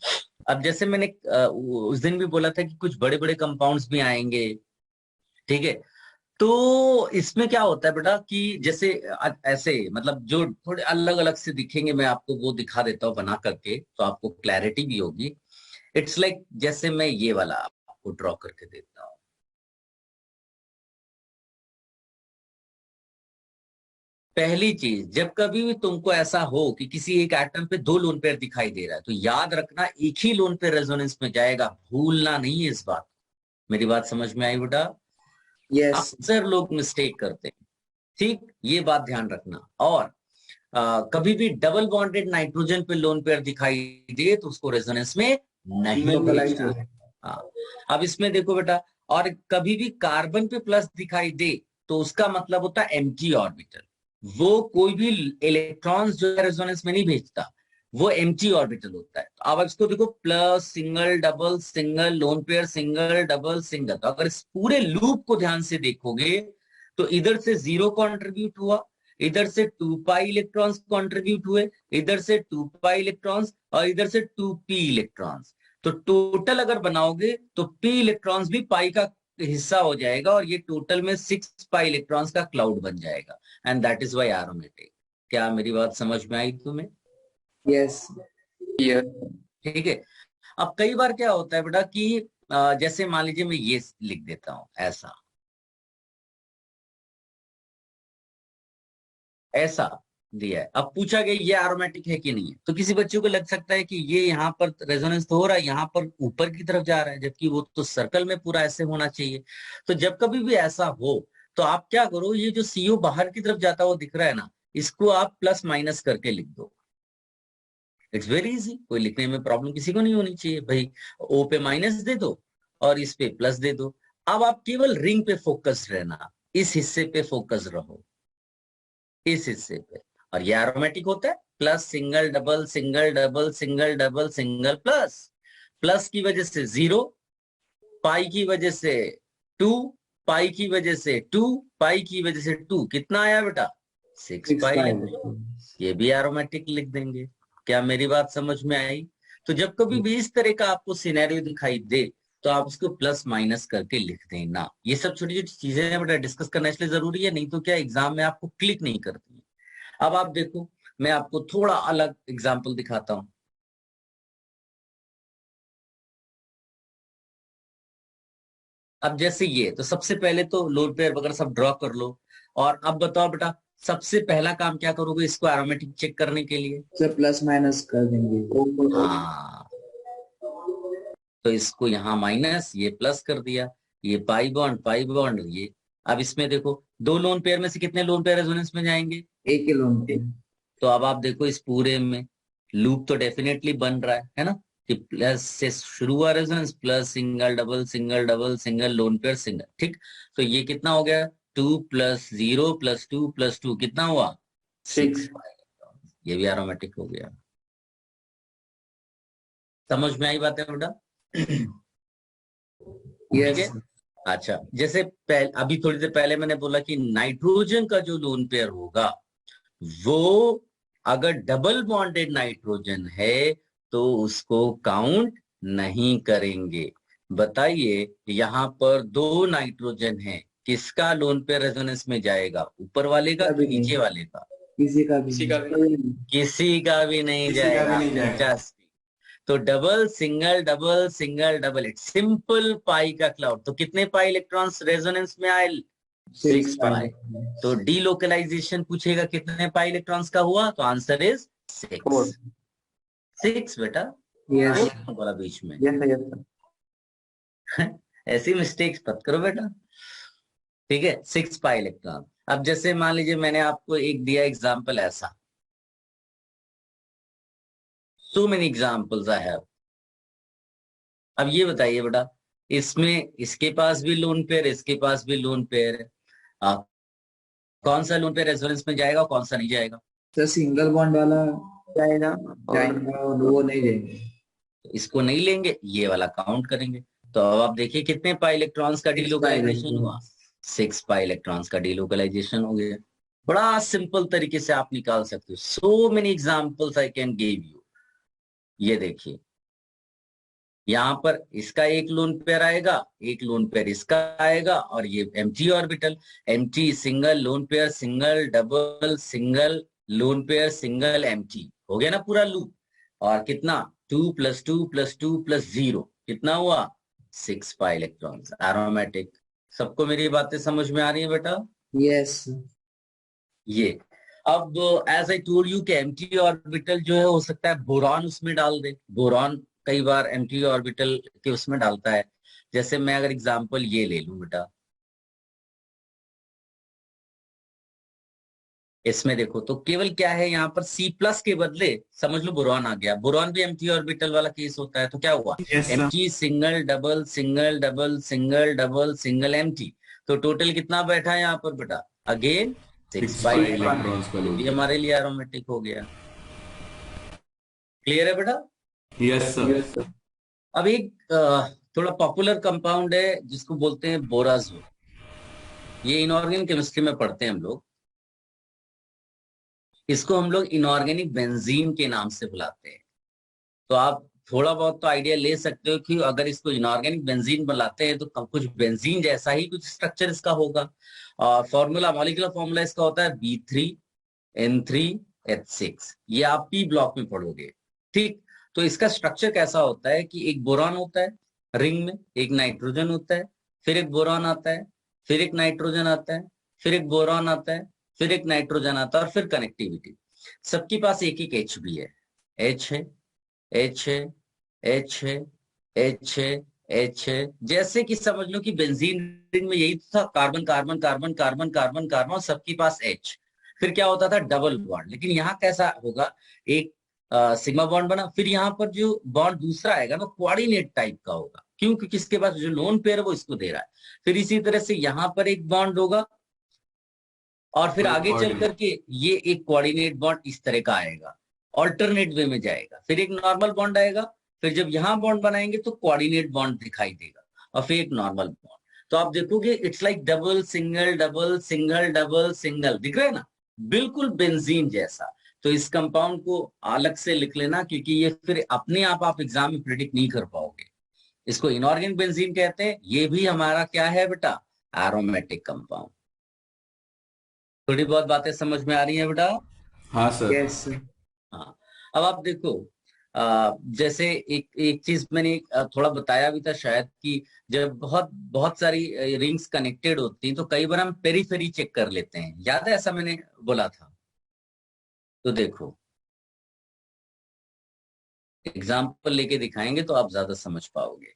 S1: अब जैसे मैंने उस दिन भी बोला था कि कुछ बड़े बड़े कंपाउंड्स भी आएंगे, ठीक है। तो इसमें क्या होता है बेटा कि जैसे ऐसे मतलब जो थोड़े अलग अलग से दिखेंगे, मैं आपको वो दिखा देता हूँ बना करके, तो आपको क्लैरिटी भी होगी। इट्स लाइक जैसे मैं ये वाला आपको ड्रॉ करके देता हूँ। पहली चीज, जब कभी भी तुमको ऐसा हो कि किसी एक एटम पे दो लोन पेयर दिखाई दे रहा है, तो याद रखना एक ही लोन पेयर रेजोनेंस में जाएगा, भूलना नहीं है इस बात। मेरी बात समझ में आई बेटा?
S3: यस।
S1: अक्सर लोग मिस्टेक करते हैं, ठीक, ये बात ध्यान रखना। और कभी भी डबल बॉन्डेड नाइट्रोजन पे लोन पेयर दिखाई दे तो उसको रेजोनेंस में नहीं
S3: लोकलाइज
S1: भेजना
S3: हो।
S1: है। हाँ, अब इसमें देखो बेटा, और कभी भी कार्बन पे प्लस दिखाई दे तो उसका मतलब होता है एम्प्टी ऑर्बिटल। वो कोई भी इलेक्ट्रॉन्स जो है रेजोनेंस में नहीं भेजता, वो एम्प्टी ऑर्बिटल होता है। तो अब इसको देखो, plus, single, double, single, lone pair, single, double, single. तो अगर इस पूरे लूप को ध्यान से देखोगे तो इधर से 0 कंट्रीब्यूट हुआ, इधर से 2 पाई इलेक्ट्रॉन्स कंट्रीब्यूट हुए, इधर से 2 पाई इलेक्ट्रॉन्स, और इधर से 2p इलेक्ट्रॉन्स। तो टोटल अगर बनाओगे तो p इलेक्ट्रॉन्स भी पाई का हिस्सा हो जाएगा, और ये टोटल में 6 पाई इलेक्ट्रॉन्स का क्लाउड बन जाएगा, and that is why aromatic. क्या मेरी बात समझ में आई तुम्हें?
S3: यस। यस।
S1: ठीक है। अब कई बार क्या होता है बेटा कि जैसे मान लीजिए मैं ये लिख देता हूं, ऐसा ऐसा दिया है। अब पूछा गया ये एरोमेटिक है कि नहीं है, तो किसी बच्चे को लग सकता है कि ये यहाँ पर रेजोनेंस तो हो रहा है, यहाँ पर ऊपर की तरफ जा रहा है, जबकि वो तो सर्कल में पूरा ऐसे होना चाहिए। तो जब कभी भी ऐसा हो तो आप क्या करो, ये जो CO बाहर की तरफ जाता हुआ दिख रहा है ना, इसको आप प्लस माइनस करके लिख दो। इट्स वेरी इजी, कोई लिखने में प्रॉब्लम किसी को नहीं होनी चाहिए भाई। ओ पे माइनस दे दो और इस पे प्लस दे दो। अब आप केवल रिंग पे फोकस रहना, इस हिस्से पे फोकस रहो, इस हिस्से पे। और ये एरोमेटिक होता है, plus single double single double single double single plus. Plus की वजह से 0, पाई की वजह से 2, पाई की वजह से 2, पाई की वजह से 2, कितना आया बेटा? 6 पाई। ये भी एरोमेटिक लिख देंगे। क्या मेरी बात समझ में आई? तो जब कभी भी इस तरह का आपको सिनेरियो दिखाई दे तो आप उसको प्लस माइनस करके लिख देना। ये सब छोटी छोटी चीजें हैं बेटा, डिस्कस करना इसलिए जरूरी है, नहीं तो क्या एग्जाम में आपको क्लिक नहीं करती है। अब आप देखो, मैं आपको थोड़ा अलग एग्जाम्पल दिखाता हूं। अब जैसे ये, तो सबसे पहले तो लोन पेयर वगैरह सब ड्रॉ कर लो। और अब बताओ बेटा, सबसे पहला काम क्या करोगे इसको एरोमेटिक चेक करने के लिए?
S3: सर प्लस माइनस कर देंगे।
S1: हाँ, तो इसको यहाँ माइनस, ये प्लस कर दिया, ये पाई बॉन्ड ये। अब इसमें देखो, दो लोन पेयर में से कितने लोन पेयर रेजोनेंस में जाएंगे?
S3: एक ही लोन पे।
S1: तो अब आप देखो इस पूरे में लूप तो डेफिनेटली बन रहा है ना, कि प्लस से शुरू हुआ resonance, plus single double single lone pair single, ठीक। तो ये कितना हो गया? 2 + 0 + 2 + 2 कितना हुआ? 6। ये भी एरोमेटिक हो गया। समझ में आई बात है बेटा? ठीक है। अच्छा, जैसे अभी थोड़ी देर पहले मैंने बोला कि नाइट्रोजन का जो लोन पेयर होगा वो अगर डबल बॉन्डेड नाइट्रोजन है तो उसको काउंट नहीं करेंगे। बताइए, यहाँ पर 2 नाइट्रोजन है, किसका लोन पेयर रेजोनेंस में जाएगा? ऊपर वाले का कि नीचे वाले का?
S3: किसी का भी
S1: किसी का भी नहीं
S2: किसी का भी
S1: जाएगा।
S2: नहीं जाएगा।
S1: तो double single double, it simple pi का क्लाउड। तो कितने पाई इलेक्ट्रॉन्स रेजोनेंस में आए? 6 पाई। तो डीलोकलाइजेशन पूछेगा कितने पाई इलेक्ट्रॉन्स का हुआ, तो आंसर इज 6। 6 बेटा।
S3: यस
S1: बोला बीच में।
S3: यस
S1: ऐसी मिस्टेक्स मत करो बेटा, ठीक है। 6 पाई इलेक्ट्रॉन। अब जैसे मान लीजिए मैंने आपको एक दिया एग्जाम्पल ऐसा, so many examples I have. अब ये बताइए बेटा, इसमें इसके पास भी लोन पेयर, इसके पास भी लोन पेयर है, कौन सा लोन पेयर रेजोनेंस में जाएगा और कौन सा नहीं जाएगा?
S3: सर सिंगल बॉन्ड वाला जाएगा और वो नहीं जाएंगे।
S1: तो इसको नहीं लेंगे, ये वाला काउंट करेंगे। तो अब आप देखिए कितने पाई इलेक्ट्रॉन्स का डीलोकलाइजेशन हुआ? 6 पाई इलेक्ट्रॉन्स का डीलोकलाइजेशन हो गया। बड़ा सिंपल तरीके से आप निकाल सकते हो। So many examples I can give you. ये देखिए, यहाँ पर इसका एक लोन पेयर आएगा, एक लोन पेयर इसका आएगा, और ये empty orbital, empty single lone pair single double single lone pair single empty, हो गया ना पूरा लूप। और कितना? 2 + 2 + 2 + 0 कितना हुआ? 6 पाई इलेक्ट्रॉन्स, एरोमेटिक। सबको मेरी बातें समझ में आ रही है बेटा?
S3: यस
S1: ये अब एज आई टोल्ड यू कि एम्प्टी ऑर्बिटल जो है हो सकता है बोरॉन उसमें डाल दे। बोरॉन कई बार एम्प्टी ऑर्बिटल के उसमें डालता है। जैसे मैं अगर एग्जांपल ये ले लूं बेटा, इसमें देखो तो केवल क्या है, यहाँ पर C+ के बदले समझ लो बोरॉन आ गया। बोरॉन भी एम्प्टी ऑर्बिटल वाला केस होता है। तो क्या हुआ?
S2: Yes sir.
S1: Empty single double single double single double single empty. तो टोटल कितना बैठा है यहाँ पर बेटा? अगेन 6 पाई
S2: इलेक्ट्रॉन्स का लोन।
S1: ये हमारे लिए एरोमेटिक हो गया। क्लियर है बेटा?
S2: Yes sir.
S1: अब एक थोड़ा पॉपुलर कंपाउंड है जिसको बोलते हैं बोराजोल। ये इनऑर्गेनिक केमिस्ट्री में पढ़ते हैं हम लोग। इसको हम लोग इनऑर्गेनिक बेंजीन के नाम से बुलाते हैं। तो आप थोड़ा बहुत तो आइडिया ले सकते हो कि अगर इसको इनऑर्गेनिक बेंजीन बुलाते हैं तो कुछ बेंजीन जैसा ही कुछ स्ट्रक्चर इसका होगा। और फॉर्मूला, मॉलिक्यूलर फॉर्मूला इसका होता है B3N3H6। ये आप पी ब्लॉक में पढ़ोगे, ठीक। तो इसका स्ट्रक्चर कैसा होता है कि एक बोरॉन होता है रिंग में, एक नाइट्रोजन होता है, फिर एक बोरॉन आता है, फिर एक नाइट्रोजन आता है, फिर एक बोरॉन आता है, फिर एक नाइट्रोजन आता है, और फिर कनेक्टिविटी। सबके पास एक एक H भी है। H है, H है, H है, H है, H है। जैसे कि समझ लो कि बेंजीन रिंग में यही था, carbon carbon carbon carbon carbon carbon, सबके पास H। फिर क्या होता था, डबल बॉन्ड। लेकिन यहाँ कैसा होगा, एक सिग्मा बॉन्ड बना, फिर यहाँ पर जो बॉन्ड दूसरा आएगा ना, कोऑर्डिनेट टाइप का होगा, क्यों? क्योंकि इसके पास जो लोन पेयर है वो इसको दे रहा है। फिर इसी तरह से यहाँ पर एक बॉन्ड होगा, और फिर
S2: और
S1: आगे चल
S2: कोऑर्डिनेट।
S1: करके ये एक कोऑर्डिनेट बॉन्ड इस तरह का आएगा, ऑल्टरनेट वे में जाएगा। फिर एक नॉर्मल बॉन्ड आएगा, फिर जब यहाँ बॉन्ड बनाएंगे तो कोऑर्डिनेट बॉन्ड दिखाई देगा, और फिर एक नॉर्मल बॉन्ड। तो आप देखोगे it's like double single double single double single, दिख रहा है ना, बिल्कुल बेंजीन जैसा। तो इस कंपाउंड को अलग से लिख लेना, क्योंकि ये फिर अपने आप एग्जाम में प्रिडिक्ट नहीं कर पाओगे। इसको इनऑर्गेनिक बेंजीन कहते हैं। ये भी हमारा क्या है बेटा, एरोमेटिक कंपाउंड। थोड़ी बहुत बातें समझ में आ रही हैं बेटा?
S2: हाँ सर।
S3: यस।
S1: हाँ। अब आप देखो, जैसे एक एक चीज मैंने थोड़ा बताया भी था शायद, कि जब बहुत बहुत सारी रिंग्स कनेक्टेड होती हैं तो कई बार हम पेरीफेरी चेक कर लेते हैं, याद है ऐसा मैंने बोला था? तो देखो एग्जाम्पल लेके दिखाएंगे तो आप ज्यादा समझ पाओगे।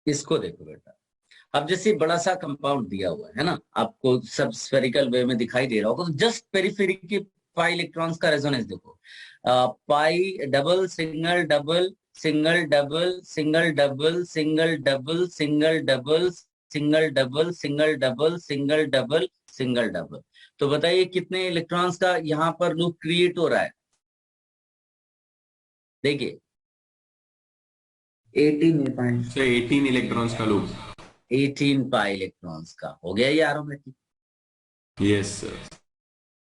S1: इसको देखो बेटा, अब जैसे बड़ा सा कंपाउंड दिया हुआ है ना, आपको सब स्फेरिकल वे में दिखाई दे रहा होगा, तो जस्ट पेरिफेरी के पाई इलेक्ट्रॉन्स का रेजोनेंस देखो। Pi double single double single double single double single double single double single double single double single double single double. तो बताइए कितने इलेक्ट्रॉन्स का यहाँ पर लूप क्रिएट हो रहा है? देखिए
S3: 18 है पाई।
S2: सर 18 इलेक्ट्रॉन्स का लूप।
S1: 18 पाई इलेक्ट्रॉन्स का हो गया ये एरोमेटिक।
S2: Yes sir.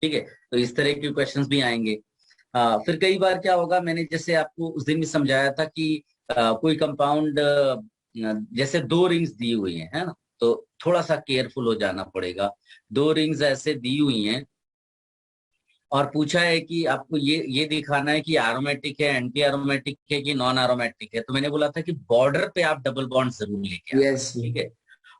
S1: ठीक है, तो इस तरह के क्वेश्चंस भी आएंगे। फिर कई बार क्या होगा, मैंने जैसे आपको उस दिन भी समझाया था कि कोई कंपाउंड जैसे दो रिंग्स दी हुई हैं, है ना, तो थोड़ा सा केयरफुल हो जाना पड़ेगा। दो रिंग्स ऐसे दी हुई हैं और पूछा है कि आपको ये दिखाना है कि एरोमेटिक है, एंटी एरोमेटिक है कि नॉन एरोमेटिक है। तो मैंने बोला था कि बॉर्डर पे आप डबल बॉन्ड जरूर लेके आना,
S3: यस।
S1: ठीक है,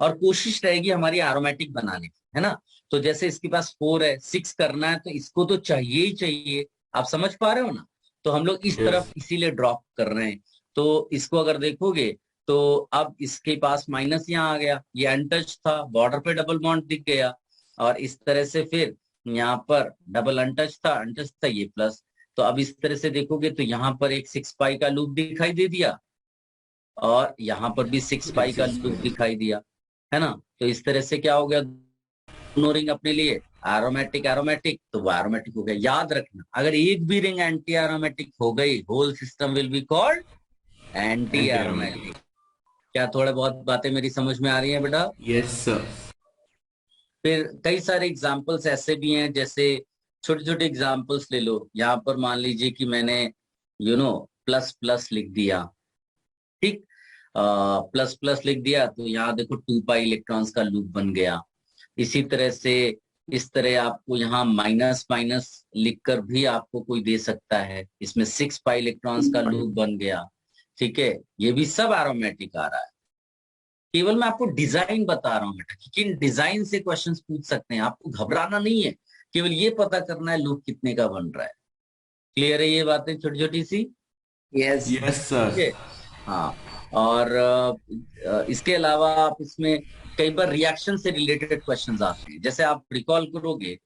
S1: और कोशिश रहेगी हमारी एरोमेटिक बनाने की, है ना। तो जैसे इसके पास 4 है, 6 करना है, तो इसको तो चाहिए ही चाहिए। आप समझ पा रहे हो ना? तो हम लोग इस
S2: यस।
S1: तरफ इसीलिए ड्रॉप कर रहे हैं। तो इसको अगर देखोगे तो अब इसके पास माइनस यहाँ आ गया, ये अनटच था, बॉर्डर पे डबल बॉन्ड दिख गया, और इस तरह से फिर यहाँ पर डबल अनटच था ये प्लस। तो अब इस तरह से देखोगे तो यहाँ पर एक 6 पाई का लूप दिखाई दे दिया, और यहाँ पर भी 6 पाई का लूप दिखाई दिया, है ना। तो इस तरह से क्या हो गया, दोनों रिंग अपने लिए एरोमेटिक एरोमेटिक, तो वो एरोमेटिक हो गया। याद रखना, अगर एक भी रिंग एंटी एरोमेटिक हो गई, whole system will be called anti
S2: anti
S1: aromatic.
S2: Aromatic.
S1: क्या थोड़ा बहुत बातें मेरी समझ में आ रही हैं बेटा?
S2: Yes sir.
S1: फिर कई सारे एग्जाम्पल्स ऐसे भी हैं, जैसे छोटे छोटे एग्जाम्पल्स ले लो। यहाँ पर मान लीजिए कि मैंने प्लस प्लस लिख दिया, ठीक, प्लस प्लस लिख दिया, तो यहाँ देखो 2 पाई इलेक्ट्रॉन्स का लूप बन गया। इसी तरह से इस तरह आपको यहाँ माइनस माइनस लिखकर भी आपको कोई दे सकता है, इसमें 6 पाई इलेक्ट्रॉन्स का लूप बन गया, ठीक है। ये भी सब एरोमेटिक आ रहा है। केवल मैं आपको डिजाइन बता रहा हूँ बेटा, कि किन डिजाइन से क्वेश्चंस पूछ सकते हैं, आपको घबराना नहीं है, केवल ये पता करना है लूप कितने का बन रहा है। क्लियर है ये बातें छोटी छोटी सी?
S3: यस।
S2: यस
S1: ठीक
S2: सर।
S1: है। हाँ। और इसके अलावा आप इसमें कई बार रिएक्शन से रिलेटेड क्वेश्चंस आते हैं। जैसे आप रिकॉल करोगे,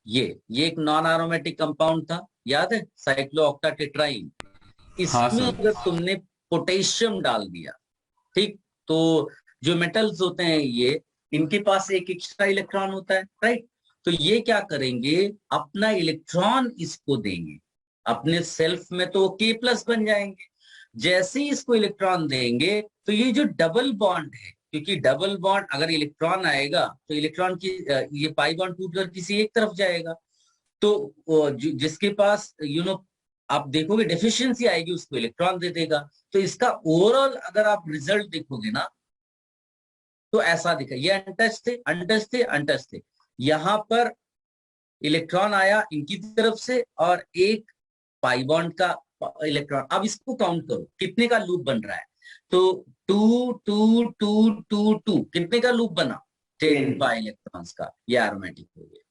S1: ये एक नॉन एरोमेटिक कंपाउंड था, याद है, साइक्लोऑक्टाटेट्राइन।
S2: हाँ
S1: इसमें
S2: सर।
S1: अगर तुमने पोटेशियम डाल दिया, ठीक, तो जो मेटल्स होते हैं ये, इनके पास एक एक्स्ट्रा इलेक्ट्रॉन होता है, राइट। तो ये क्या करेंगे, अपना इलेक्ट्रॉन इसको देंगे, अपने सेल्फ में तो के प्लस बन जाएंगे। जैसे ही इसको इलेक्ट्रॉन देंगे तो ये जो डबल बॉन्ड है, क्योंकि डबल बॉन्ड अगर इलेक्ट्रॉन आएगा तो इलेक्ट्रॉन की ये पाई बॉन्ड टूटकर किसी एक तरफ जाएगा। तो जिसके पास आप देखोगे डेफिशिएंसी आएगी, उसको इलेक्ट्रॉन दे देगा। तो इसका ओवरऑल अगर आप रिजल्ट देखोगे ना, तो ऐसा दिखा, ये अनटच थे अनटच थे अनटच थे। यहां पर इलेक्ट्रॉन आया इनकी तरफ से और एक पाई बॉन्ड का इलेक्ट्रॉन। अब इसको काउंट करो कितने का लूप बन रहा है। तो 2 2 2 2 2 कितने का लूप बना, 10
S3: 10।
S1: पाई इलेक्ट्रॉन्स का। ये एरोमेटिक हो गया।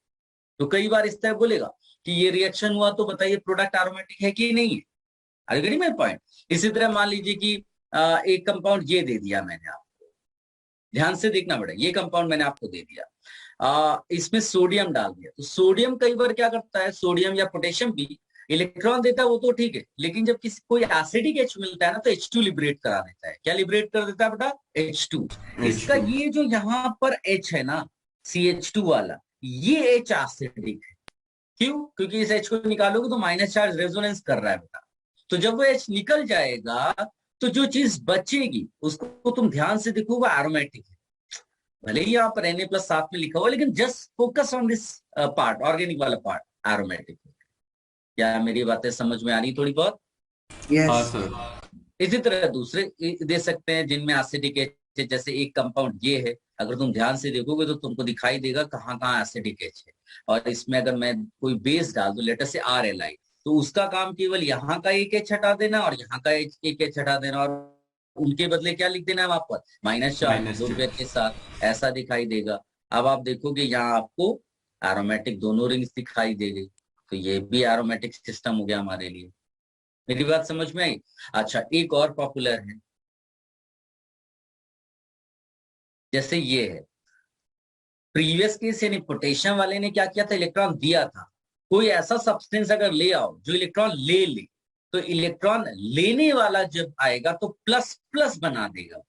S1: तो कई बार इस तरह बोलेगा कि ये रिएक्शन हुआ, तो बताइए प्रोडक्ट एरोमेटिक है कि नहीं है। Are you getting my point. इसी तरह मान लीजिए कि एक कंपाउंड ये दे दिया मैंने आपको, ध्यान से देखना बेटा, ये कंपाउंड मैंने आपको दे दिया, इसमें सोडियम डाल दिया। तो सोडियम कई बार क्या करता है, सोडियम या पोटेशियम भी इलेक्ट्रॉन देता है, वो तो ठीक है, लेकिन जब किसी कोई एसिडिक एच मिलता है ना, तो H2 लिबरेट करा देता है। क्या लिबरेट कर देता है बेटा, H2। इसका
S2: H2।
S1: ये जो यहाँ पर H है ना, CH2 वाला, ये H एसिडिक है। क्यों? क्योंकि इस H को निकालोगे तो माइनस चार्ज रेजोनेंस कर रहा है बेटा। तो जब वो H निकल जाएगा, तो जो चीज बचेगी उसको तुम ध्यान से देखो, वो एरोमेटिक है। भले ही यहाँ पर Na+ साथ में लिखा हुआ, लेकिन just focus on this part, organic वाला पार्ट, एरोमेटिक। क्या मेरी बातें समझ में आ रही थोड़ी बहुत?
S2: हाँ
S3: यस।
S2: सर।
S1: इसी तरह दूसरे दे सकते हैं जिनमें एसिडिक एच है। जैसे एक कंपाउंड ये है, अगर तुम ध्यान से देखोगे तो तुमको दिखाई देगा कहाँ कहाँ एसिडिक एच है। और इसमें अगर मैं कोई बेस डाल दूं, लेटर से RLI, तो उसका काम केवल यहाँ का एक एच हटा देना और यहाँ का एक एच हटा देना, और उनके बदले क्या लिख देना है वहां पर, माइनस चार्ज,
S2: माइनस
S1: दो पेयर के
S2: चार्ज।
S1: साथ। ऐसा दिखाई देगा। अब आप देखोगे यहाँ आपको एरोमेटिक दोनों रिंग्स दिखाई दे गई। तो ये भी एरोमेटिक सिस्टम हो गया हमारे लिए। मेरी बात समझ में आई? अच्छा, एक और पॉपुलर है, जैसे ये है। प्रीवियस केस यानी पोटेशियम वाले ने क्या किया था, इलेक्ट्रॉन दिया था। कोई ऐसा सब्सटेंस अगर ले आओ जो इलेक्ट्रॉन ले ले, तो इलेक्ट्रॉन लेने वाला जब आएगा तो प्लस प्लस बना देगा।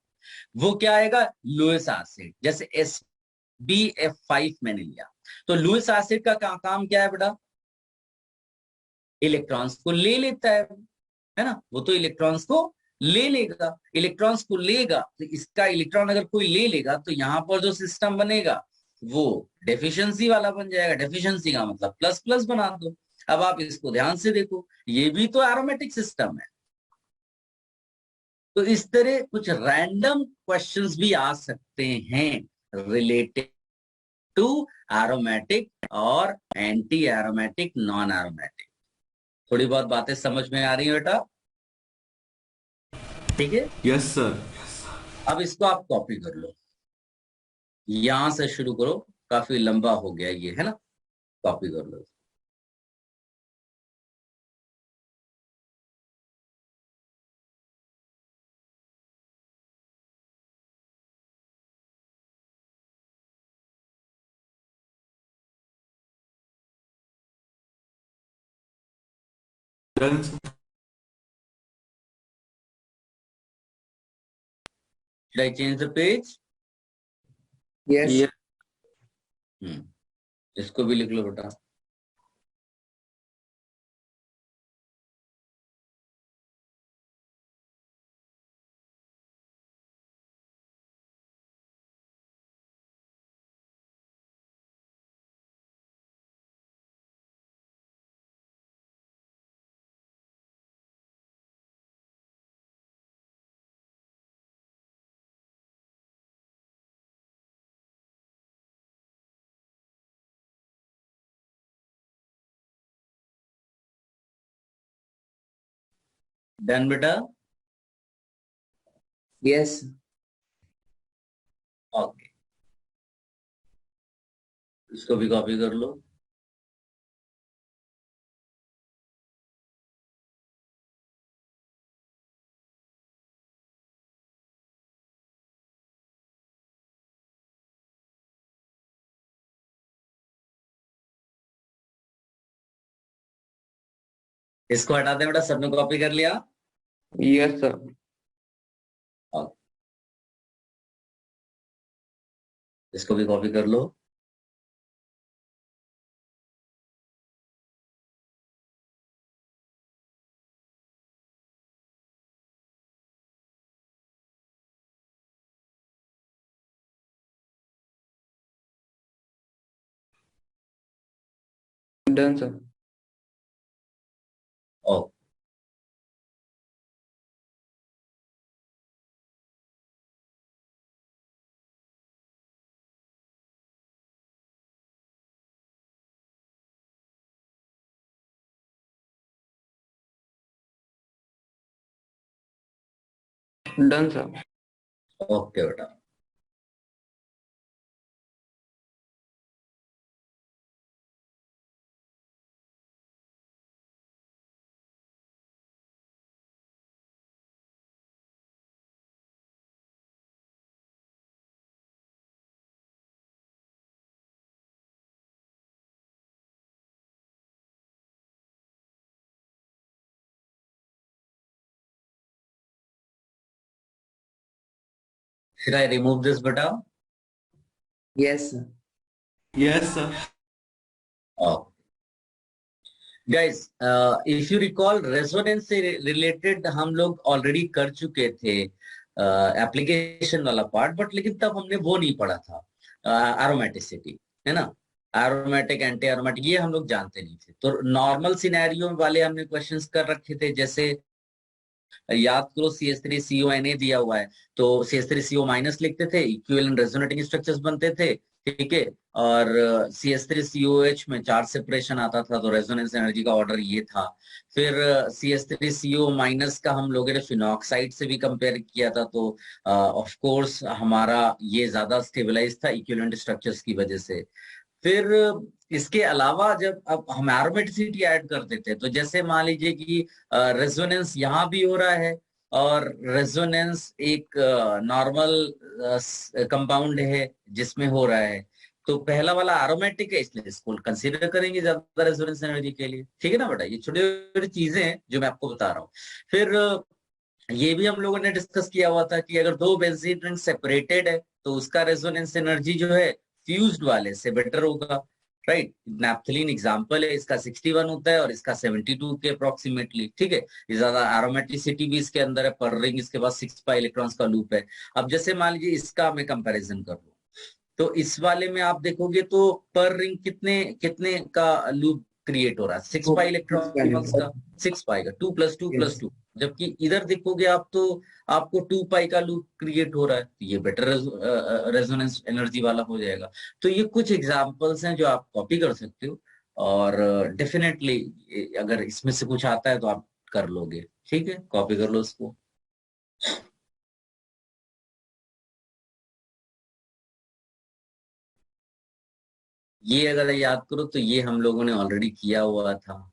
S1: वो क्या आएगा, लुईस एसिड। जैसे SbF5 मैंने लिया, तो लुईस एसिड का काम क्या है बेटा, इलेक्ट्रॉन्स को ले लेता है ना। वो तो इलेक्ट्रॉन्स को ले लेगा, इलेक्ट्रॉन्स को लेगा, तो इसका इलेक्ट्रॉन अगर कोई ले लेगा, तो यहां पर जो सिस्टम बनेगा वो डेफिशिएंसी वाला बन जाएगा। डेफिशिएंसी का मतलब प्लस प्लस बना दो। अब आप इसको ध्यान से देखो, ये भी तो एरोमेटिक सिस्टम है। तो इस तरह कुछ रैंडम क्वेश्चंस भी आ सकते हैं रिलेटेड टू एरोमेटिक और एंटी एरोमेटिक, नॉन एरोमेटिक। थोड़ी बहुत बातें समझ में आ रही है बेटा? ठीक है।
S2: Yes sir.
S1: अब इसको आप कॉपी कर लो, यहां से शुरू करो, काफी लंबा हो गया ये, है ना। कॉपी कर लो।
S2: Done sir.
S1: Should I change the page?
S3: Yes.
S2: ये
S1: इसको भी लिख लो बेटा। डन बेटा।
S3: यस।
S1: ओके, इसको भी कॉपी कर लो। इसको हटा दे बेटा, सबने कॉपी कर लिया।
S3: Yes sir.
S1: ओके, इसको भी कॉपी कर लो।
S3: Done sir.
S1: Okay.
S3: Done sir.
S1: Okay बेटा। Should I remove this beta?
S3: Yes sir.
S2: Yes sir.
S1: Oh. Guys, if you recall resonance से रिलेटेड हम लोग ऑलरेडी कर चुके थे एप्लीकेशन वाला पार्ट, बट लेकिन तब हमने वो नहीं पढ़ा था एरोमेटिसिटी, है ना। एरोमेटिक, एंटी एरोमेटिक, ये हम लोग जानते नहीं थे। तो नॉर्मल सिनेरियो वाले हमने क्वेश्चंस कर रखे थे, जैसे याद करो CH3CONA दिया हुआ है, तो CH3CO माइनस लिखते थे, इक्विवेलेंट रेजोनेटिंग स्ट्रक्चर्स बनते थे, ठीक है। और CH3COH में 4 सेपरेशन आता था, तो रेजोनेंस एनर्जी का ऑर्डर ये था। फिर CH3CO माइनस का हम लोगों ने फिनॉक्साइड से भी कंपेयर किया था, तो ऑफ कोर्स हमारा ये ज्यादा स्टेबलाइज था इक्विवेलेंट स्ट्रक्चर्स की वजह से। फिर इसके अलावा जब अब हम एरोमेटिसिटी ऐड करते थे, तो जैसे मान लीजिए कि रेजोनेंस यहाँ भी हो रहा है, और रेजोनेंस एक नॉर्मल कंपाउंड है जिसमें हो रहा है, तो पहला वाला एरोमेटिक है, इसलिए इसको कंसीडर करेंगे ज्यादा रेजोनेंस एनर्जी के लिए, ठीक है ना बेटा। ये छोटी छोटी चीजें हैं जो मैं आपको बता रहा हूँ। फिर ये भी हम लोगों ने डिस्कस किया हुआ था कि अगर दो बेंजीन रिंग सेपरेटेड है, तो उसका रेजोनेंस एनर्जी जो है फ्यूज्ड वाले से बेटर होगा, राइट। नैप्थलीन एग्जांपल है, इसका 61 होता है और इसका 72 के अप्रोक्सीमेटली, ठीक है। ये ज्यादा एरोमेटिसिटी भी इसके अंदर है, पर रिंग इसके पास 6 पाई इलेक्ट्रॉन्स का लूप है। अब जैसे मान लीजिए इसका मैं कंपैरिजन कर लूं, तो इस वाले में आप देखोगे तो पर रिंग कितने कितने का लूप क्रिएट हो रहा है, 6 पाई इलेक्ट्रॉन्स का, 6 पाई का, 2+2+2। जबकि इधर देखोगे आप तो आपको 2 पाई का लूप क्रिएट हो रहा है, तो ये बेटर रेजोनेंस एनर्जी वाला हो जाएगा। तो ये कुछ एग्जांपल्स हैं जो आप कॉपी कर सकते हो, और डेफिनेटली अगर इसमें से कुछ आता है तो आप कर लोगे, ठीक है, कॉपी कर लो इसको। ये अगर याद करो तो ये हम लोगों ने ऑलरेडी किया हुआ था,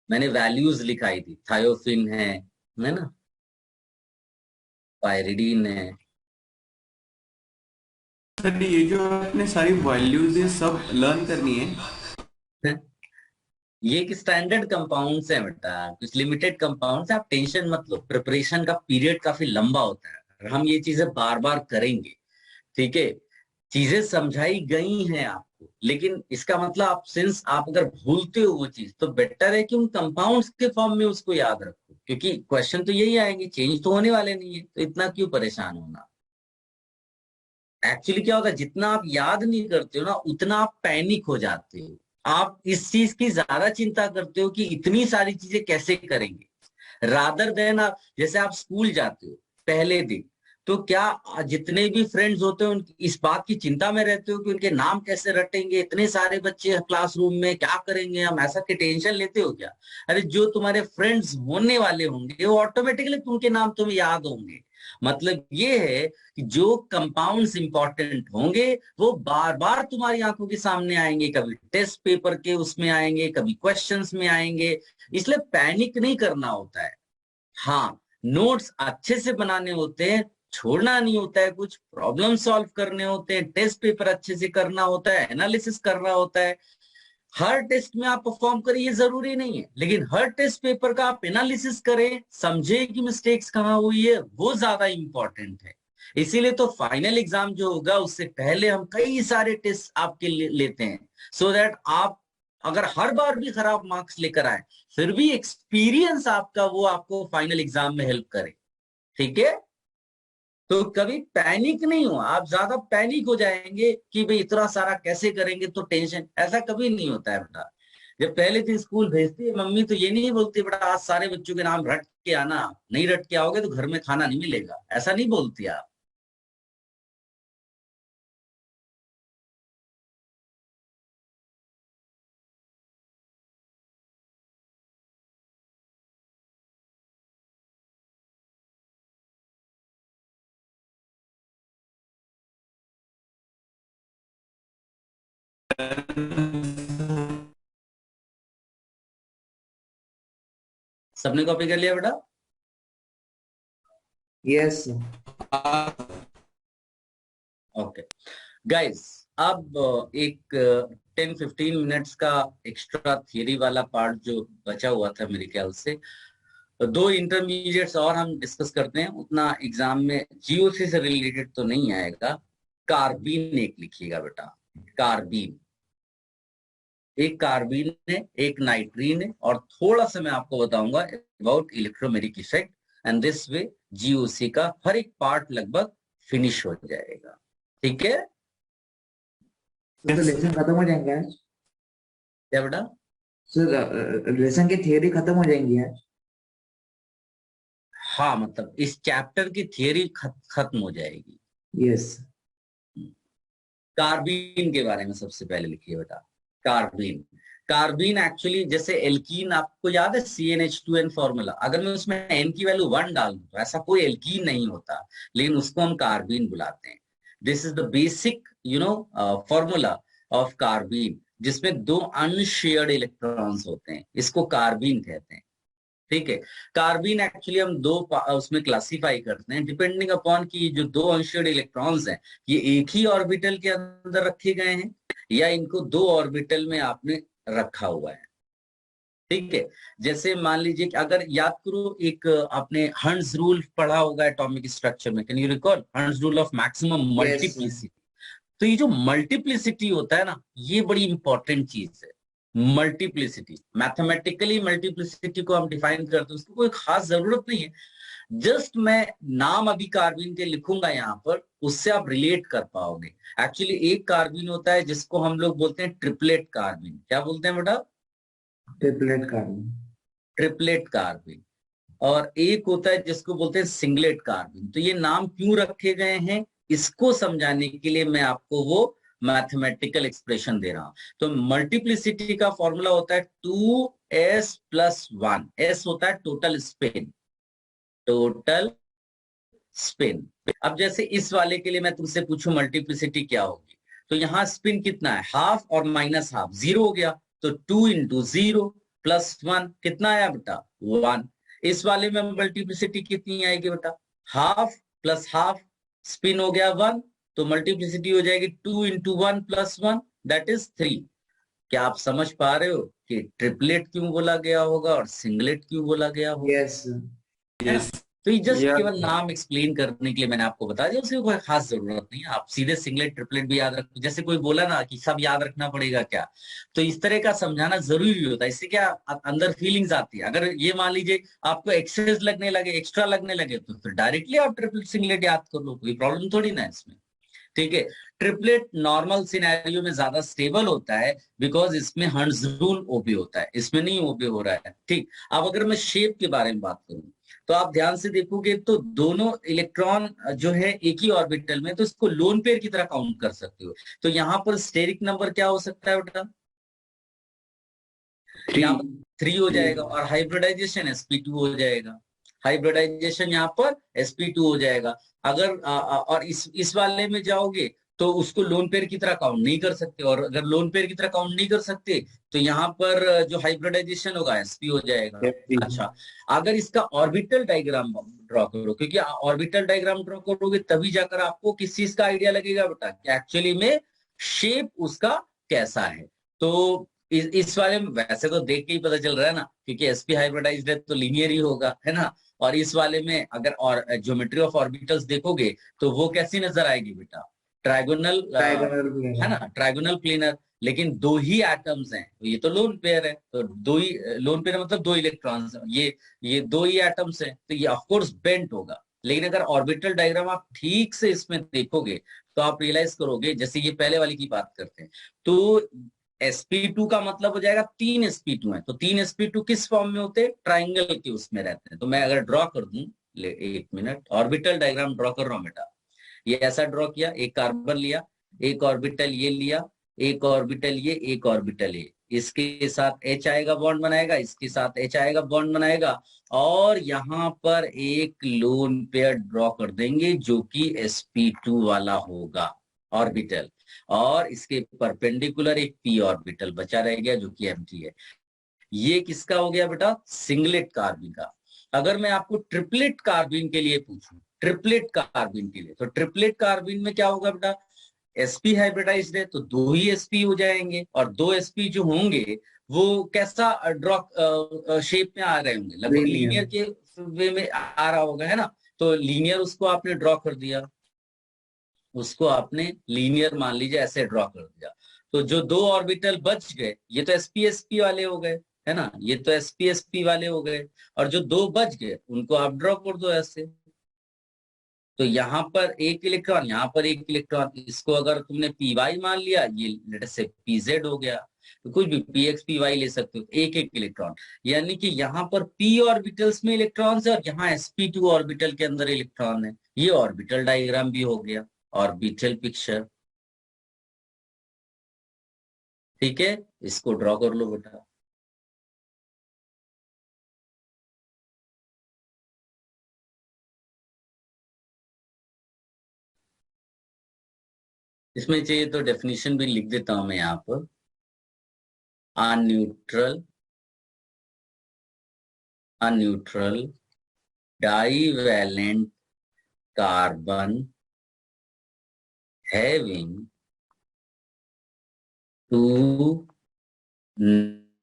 S1: मैंने वैल्यूज लिखाई थी, थायोफिन है ना, पायरिडीन है।
S2: सर ये जो आपने सारी वैल्यूज ये सब लर्न करनी है?
S1: ये एक स्टैंडर्ड कंपाउंड्स है बेटा, कुछ लिमिटेड कंपाउंड्स, आप टेंशन मत लो, प्रिपरेशन का पीरियड काफी लंबा होता है, और हम ये चीजें बार बार करेंगे, ठीक है। चीजें समझाई गई हैं आपको, लेकिन इसका मतलब आप सिंस आप अगर भूलते हो वो चीज, तो बेटर है कि उन कंपाउंड्स के फॉर्म में उसको याद रखो, क्योंकि क्वेश्चन तो यही आएंगे, चेंज तो होने वाले नहीं है, तो इतना क्यों परेशान होना। एक्चुअली क्या होता है, जितना आप याद नहीं करते हो ना, उतना आप पैनिक हो जाते हो। आप इस चीज की ज्यादा चिंता करते हो कि इतनी सारी चीजें कैसे करेंगे, रादर देन आप जैसे आप स्कूल जाते हो पहले दिन, तो क्या जितने भी फ्रेंड्स होते हैं उनकी इस बात की चिंता में रहते हो कि उनके नाम कैसे रटेंगे, इतने सारे बच्चे क्लासरूम में क्या करेंगे हम, ऐसा की टेंशन लेते हो क्या। अरे जो तुम्हारे फ्रेंड्स होने वाले होंगे वो ऑटोमेटिकली उनके नाम तुम्हें याद होंगे। मतलब ये है कि जो कंपाउंड्स इंपॉर्टेंट होंगे वो बार बार तुम्हारी आंखों के सामने आएंगे, कभी टेस्ट पेपर के उसमें आएंगे, कभी क्वेश्चंस में आएंगे, इसलिए पैनिक नहीं करना होता है। हाँ, नोट्स अच्छे से बनाने होते हैं, छोड़ना नहीं होता है, कुछ प्रॉब्लम सॉल्व करने होते हैं, टेस्ट पेपर अच्छे से करना होता है, एनालिसिस करना होता है। हर टेस्ट में आप परफॉर्म करें ये जरूरी नहीं है, लेकिन हर टेस्ट पेपर का आप एनालिसिस करें, समझे कि मिस्टेक्स कहाँ हुई है, वो ज्यादा इंपॉर्टेंट है। इसीलिए तो फाइनल एग्जाम जो होगा उससे पहले हम कई सारे टेस्ट आपके लेते हैं, सो दैट आप अगर हर बार भी खराब मार्क्स लेकर आए, फिर भी एक्सपीरियंस आपका वो आपको फाइनल एग्जाम में हेल्प करे, ठीक है। तो कभी पैनिक नहीं हो, आप ज्यादा पैनिक हो जाएंगे कि भाई इतना सारा कैसे करेंगे, तो टेंशन, ऐसा कभी नहीं होता है बेटा। जब पहले दिन स्कूल भेजती है मम्मी, तो ये नहीं बोलती बेटा आज सारे बच्चों के नाम रट के आना, नहीं रट के आओगे तो घर में खाना नहीं मिलेगा, ऐसा नहीं बोलती आप। सबने कॉपी कर लिया बेटा?
S3: यस।
S1: ओके गाइस, अब एक 10-15 मिनट्स का एक्स्ट्रा थियरी वाला पार्ट जो बचा हुआ था मेरे ख्याल से, दो इंटरमीडिएट्स और हम डिस्कस करते हैं। उतना एग्जाम में जीओसी से रिलेटेड तो नहीं आएगा। कार्बीन एक लिखिएगा बेटा, कार्बीन। एक कार्बीन है, एक नाइट्रीन है, और थोड़ा सा मैं आपको बताऊंगा about electromeric effect, and this way GOC का हर एक पार्ट लगभग फिनिश हो जाएगा। ठीक है?
S3: तो लेसन खत्म हो जाएंगे आज?
S1: क्या बेटा?
S3: सर लेसन की थियरी खत्म हो जाएंगी आज?
S1: हाँ, मतलब इस चैप्टर की थियरी खत्म हो जाएगी।
S3: यस।
S1: कार्बीन के बारे में सबसे पहले लिखिए बेटा। कार्बीन, कार्बीन एक्चुअली जैसे एल्कीन, आपको याद है CnH2n फॉर्मूला? अगर मैं उसमें n की वैल्यू 1 डाल दूं तो ऐसा कोई एल्कीन नहीं होता, लेकिन उसको हम कार्बीन बुलाते हैं। This is the basic formula of carbene, जिसमें दो अनशेयर्ड इलेक्ट्रॉन्स होते हैं, इसको कार्बीन कहते हैं। ठीक है? कार्बीन एक्चुअली हम दो उसमें क्लासिफाई करते हैं डिपेंडिंग अपॉन कि जो दो अनशेयर्ड इलेक्ट्रॉन्स हैं, ये एक ही ऑर्बिटल के अंदर रखे गए हैं या इनको दो ऑर्बिटल में आपने रखा हुआ है। ठीक है? जैसे मान लीजिए कि अगर याद करो, एक आपने हंस रूल पढ़ा होगा एटॉमिक स्ट्रक्चर में, कैन यू रिकॉल हंस रूल ऑफ मैक्सिमम मल्टीप्लिसिटी? तो ये जो मल्टीप्लिसिटी होता है ना, ये बड़ी इंपॉर्टेंट चीज है। मल्टीप्लिसिटी, मैथमेटिकली मल्टीप्लिसिटी को हम डिफाइन करते हैं, उसको कोई खास जरूरत नहीं है। जस्ट मैं नाम अभी कार्बन के लिखूंगा यहाँ पर, उससे आप रिलेट कर पाओगे। एक्चुअली एक कार्बन होता है जिसको हम लोग बोलते हैं ट्रिपलेट कार्बन। क्या बोलते हैं बेटा?
S3: Triplet carbon.
S1: Triplet carbon. और एक होता है जिसको बोलते हैं सिंगलेट कार्बन। तो ये नाम क्यों रखे गए हैं, इसको समझाने के लिए मैं आपको वो मैथमेटिकल एक्सप्रेशन दे रहा हूं। तो मल्टीप्लिसिटी का फॉर्मूला होता है 2s+1। एस होता है टोटल स्पिन, टोटल स्पिन। अब जैसे इस वाले के लिए मैं तुमसे पूछूं मल्टीप्लिसिटी क्या होगी, तो यहाँ स्पिन कितना है, हाफ और माइनस हाफ, 0 हो गया। तो 2 × 0 + 1 कितना आया बेटा? 1। इस वाले में मल्टीप्लिसिटी कितनी आएगी बेटा? हाफ प्लस हाफ, स्पिन हो गया 1, तो मल्टीप्लिसिटी हो जाएगी 2 × 1 + 1, दैट इज 3। क्या आप समझ पा रहे हो कि ट्रिपलेट क्यों बोला गया होगा और सिंगलेट क्यों बोला गया होगा?
S3: यस।
S1: है ना? तो ये जस्ट
S3: या
S1: केवल नाम एक्सप्लेन करने के लिए मैंने आपको बता दिया, उसकी कोई खास जरूरत नहीं है। आप सीधे सिंगलेट ट्रिपलेट भी याद रखो। जैसे कोई बोला ना कि सब याद रखना पड़ेगा क्या, तो इस तरह का समझाना जरूरी होता है। इससे क्या अंदर फीलिंग्स आती है। अगर ये मान लीजिए आपको एक्सेस लगने लगे, एक्स्ट्रा लगने लगे, तो फिर डायरेक्टली आप ट्रिपलेट सिंगलेट याद कर लो, कोई प्रॉब्लम थोड़ी ना है इसमें। ठीक है? ट्रिपलेट नॉर्मल सिनेरियो में ज्यादा स्टेबल होता है, बिकॉज इसमें हर्ट्ज रूल ओबे होता है, इसमें नहीं ओबे हो रहा है। ठीक? अब अगर मैं शेप के बारे में बात करूं, तो आप ध्यान से देखोगे तो दोनों इलेक्ट्रॉन जो है एक ही ऑर्बिटल में, तो इसको लोन पेयर की तरह काउंट कर सकते हो। तो यहाँ पर स्टेरिक नंबर क्या हो सकता है बेटा?
S3: 3।
S1: यहाँ पर 3 हो जाएगा, और हाइब्रिडाइजेशन sp2 हो जाएगा। हाइब्रिडाइजेशन यहाँ पर sp2 हो जाएगा। अगर और इस वाले में जाओगे तो उसको लोन पेयर की तरह काउंट नहीं कर सकते, और अगर लोन पेयर की तरह काउंट नहीं कर सकते तो यहाँ पर जो हाइब्रिडाइजेशन होगा sp हो जाएगा। अच्छा, अगर इसका ऑर्बिटल डायग्राम ड्रॉ करो, क्योंकि ऑर्बिटल डायग्राम ड्रॉ करोगे तभी जाकर आपको किस चीज का आइडिया लगेगा बेटा कि एक्चुअली में शेप उसका कैसा है। तो इस वाले में वैसे तो देख के ही पता चल रहा है ना, क्योंकि sp हाइब्रिडाइज्ड है तो लीनियर ही होगा, है ना? और इस वाले में अगर और ज्योमेट्री ऑफ ऑर्बिटल्स देखोगे तो वो कैसी नजर आएगी बेटा? ट्राइगोनल, है ना? Trigonal planar. लेकिन दो ही एटम्स हैं, ये तो लोन पेयर है, तो दो ही लोन पेयर मतलब दो इलेक्ट्रॉन्स, ये दो ही एटम्स हैं, तो ये ऑफकोर्स बेंट होगा। लेकिन अगर ऑर्बिटल डायग्राम आप ठीक से इसमें देखोगे तो आप रियलाइज करोगे, जैसे ये पहले वाली की बात करते हैं, तो sp2 का मतलब हो जाएगा 3 sp2 है। तो 3 sp2 किस फॉर्म में होते हैं? ट्राइंगल के उसमें रहते हैं। तो मैं अगर ड्रॉ कर दूं, ले एक मिनट, ऑर्बिटल डायग्राम ड्रॉ कर रहा हूं बेटा। ये ऐसा ड्रॉ किया, एक कार्बन लिया, एक ऑर्बिटल ये लिया, एक ऑर्बिटल ये, एक ऑर्बिटल ये, इसके साथ H आएगा बॉन्ड बनाएगा, इसके साथ H आएगा बॉन्ड बनाएगा, और यहाँ पर एक लोन पेयर ड्रॉ कर देंगे जो कि sp2 वाला होगा ऑर्बिटल। और इसके परपेंडिकुलर एक p ऑर्बिटल बचा रह गया जो कि एम्प्टी है। ये किसका हो गया बेटा? सिंगलेट कार्बिन का। अगर मैं आपको ट्रिपलेट कार्बिन के लिए पूछूं, ट्रिपलेट कार्बिन के लिए, तो ट्रिपलेट कार्बिन में क्या होगा बेटा? sp हाइब्रिडाइज्ड है तो 2 ही sp हो जाएंगे, और 2 sp जो होंगे वो कैसा ड्रॉ शेप में आ रहे होंगे? लगभग
S3: Linear।
S1: लीनियर के वे में आ रहा होगा, है ना? तो लीनियर उसको आपने ड्रॉ कर दिया, उसको आपने लीनियर मान लीजिए ऐसे ड्रॉ कर दिया। तो जो 2 ऑर्बिटल बच गए ये तो sp वाले हो गए, है ना? ये तो sp वाले हो गए, और जो 2 बच गए उनको आप ड्रॉ कर दो ऐसे। तो यहाँ पर एक इलेक्ट्रॉन, यहाँ पर एक इलेक्ट्रॉन, इसको अगर तुमने पी वाई मान लिया, ये लेट से पीजेड हो गया, तो कुछ भी पी एक्स पी वाई ले सकते हो, एक एक इलेक्ट्रॉन। यानी कि यहाँ पर पी ऑर्बिटल्स में इलेक्ट्रॉन्स है और यहाँ sp2 ऑर्बिटल के अंदर इलेक्ट्रॉन है। ये ऑर्बिटल डायग्राम भी हो गया, ऑर्बिटल पिक्चर। ठीक है, इसको ड्रॉ कर लो बेटा। इसमें चाहिए तो डेफिनेशन भी लिख देता हूं मैं यहाँ पर। A neutral a neutral divalent carbon having 2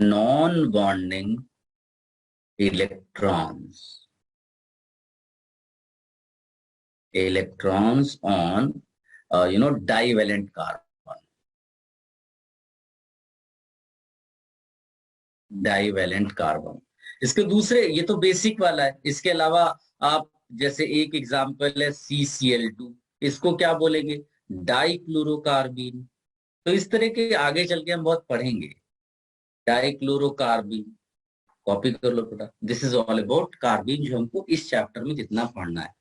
S1: non-bonding electrons on divalent carbon, divalent carbon. इसके दूसरे, ये तो बेसिक वाला है, इसके अलावा आप जैसे एक एग्जांपल है CCl2, इसको क्या बोलेंगे? डाइक्लोरोकार्बीन। तो इस तरह के आगे चल के हम बहुत पढ़ेंगे। डाइक्लोरोकार्बीन कॉपी कर लो बेटा। This is all about carbene, जो हमको इस चैप्टर में जितना पढ़ना है।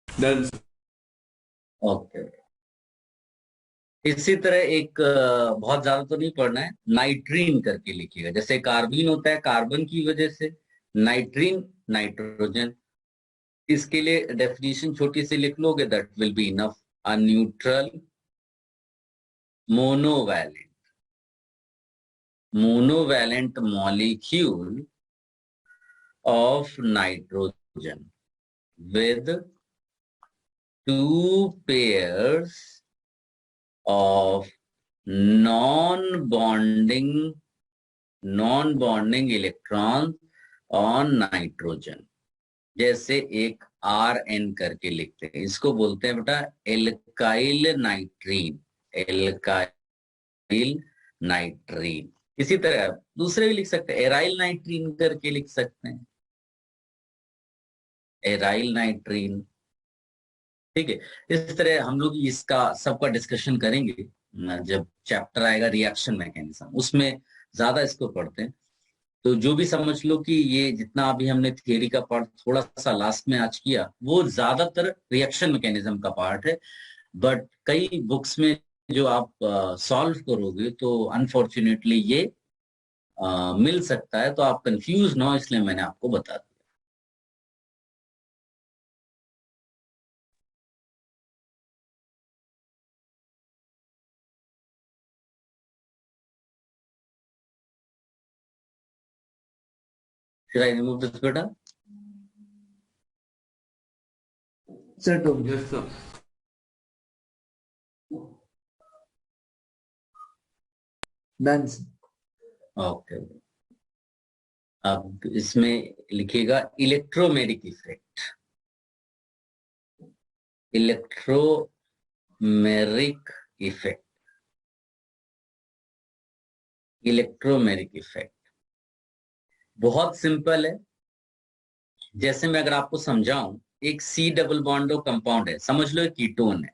S2: डन।
S1: ओके, इसी तरह एक बहुत ज्यादा तो नहीं पढ़ना है, नाइट्रीन करके लिखिएगा। जैसे कार्बीन होता है कार्बन की वजह से, नाइट्रीन नाइट्रोजन। इसके लिए डेफिनेशन छोटी सी लिख लोगे, that will be enough. A neutral monovalent molecule of nitrogen with 2 pairs of non-bonding electrons on nitrogen। जैसे एक RN करके लिखते हैं, इसको बोलते हैं बेटा एल्काइल नाइट्रीन, एल्काइल नाइट्रीन। इसी तरह दूसरे भी लिख सकते हैं, एराइल नाइट्रीन करके लिख सकते हैं, एराइल नाइट्रीन। ठीक है, इस तरह हम लोग इसका सबका डिस्कशन करेंगे जब चैप्टर आएगा रिएक्शन मैकेनिज्म, उसमें ज्यादा इसको पढ़ते हैं। तो जो भी समझ लो कि ये जितना अभी हमने थियरी का पार्ट थोड़ा सा लास्ट में आज किया, वो ज्यादातर रिएक्शन मैकेनिज्म का पार्ट है। बट कई बुक्स में जो आप सॉल्व करोगे तो अनफॉर्चुनेटली ये मिल सकता है, तो आप कंफ्यूज ना हो, इसलिए मैंने आपको बता दिया। Should I remove this beta?
S3: Sir तो
S2: यस सर।
S3: डन।
S1: ओके, अब इसमें लिखिएगा electromeric effect. Electromeric effect, electromeric effect बहुत सिंपल है। जैसे मैं अगर आपको समझाऊं, एक C डबल बॉन्डो कंपाउंड है, समझ लो एक कीटोन है।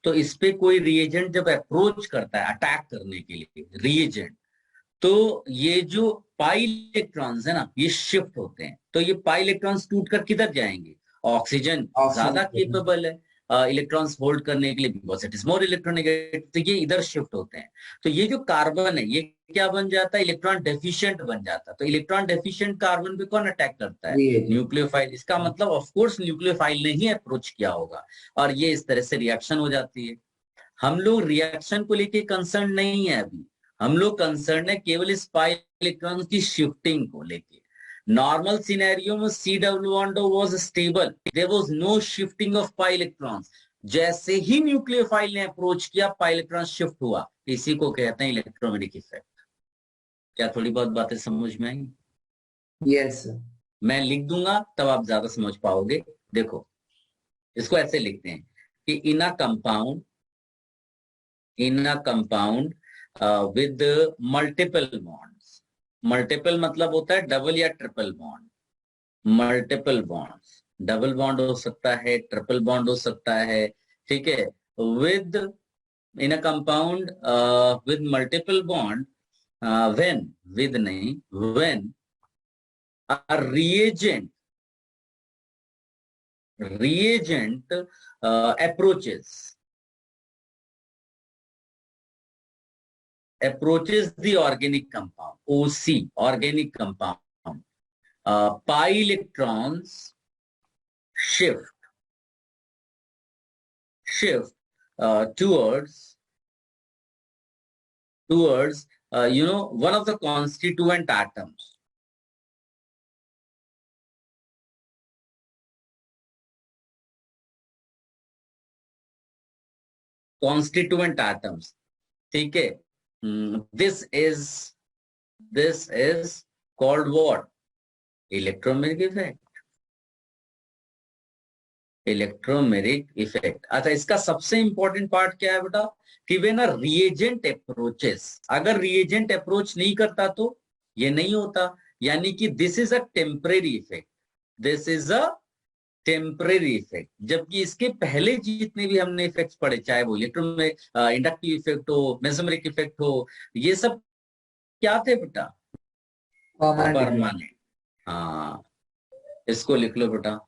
S1: तो इस पे कोई रिएजेंट जब अप्रोच करता है अटैक करने के लिए रिएजेंट, तो ये जो पाई इलेक्ट्रॉन्स है ना, ये शिफ्ट होते हैं। तो ये पाई इलेक्ट्रॉन्स टूटकर किधर जाएंगे? ऑक्सीजन ज्यादा
S3: ऑक्सीजन।
S1: केपेबल है इलेक्ट्रॉन्स होल्ड करने के लिए, because it is more electronegative, तो ये इधर शिफ्ट होते हैं। तो ये जो कार्बन है, ये क्या बन जाता है? इलेक्ट्रॉन डेफिशिएंट बन जाता है। तो इलेक्ट्रॉन डेफिशिएंट कार्बन पे कौन अटैक करता है?
S3: रिएजेंट।
S1: न्यूक्लियोफाइल। इसका मतलब ऑफ कोर्स न्यूक्लियोफाइल ने ही अप्रोच किया होगा, और ये इस तरह से रिएक्शन हो जाती है। हम लोग रिएक्शन को लेके कंसर्न नहीं है अभी, हम लोग कंसर्न है केवल इस पाई इलेक्ट्रॉन की शिफ्टिंग को लेके। नॉर्मल सिनेरियो में C W bond was stable, there was no shifting of pi electrons. जैसे ही न्यूक्लियोफाइल ने अप्रोच किया, पाई इलेक्ट्रॉन शिफ्ट हुआ। इसी को कहते हैं इलेक्ट्रोमैग्नेटिक इफेक्ट। क्या थोड़ी बहुत बातें समझ में आई?
S3: Yes sir.
S1: मैं लिख दूंगा तब आप ज्यादा समझ पाओगे। देखो, इसको ऐसे लिखते हैं कि in a compound with multiple bonds। Multiple मतलब होता है डबल या triple bond. Multiple bonds, double bond हो सकता है, ट्रिपल बॉन्ड हो सकता है, ठीक है। With in a compound with multiple bond, when, with नहीं, when a reagent approaches the organic compound, OC, organic compound, pi electrons shift towards one of the constituent atoms. Constituent atoms, ठीक है। This is called what? Electromagnetic effect। Electromeric effect. अच्छा, इसका सबसे important part क्या है बेटा? कि वे ना रिएजेंट अप्रोचेस, अगर रिएजेंट अप्रोच नहीं करता तो ये नहीं होता। यानी कि this is a temporary effect, this is a temporary effect. जबकि इसके पहले जितने भी हमने इफेक्ट्स पढ़े, चाहे वो इलेक्ट्रो इंडक्टिव इफेक्ट हो, मेसोमेरिक इफेक्ट हो, ये सब क्या थे बेटा?
S3: Permanent effect.
S1: परमानेंट। हाँ, इसको लिख लो बेटा।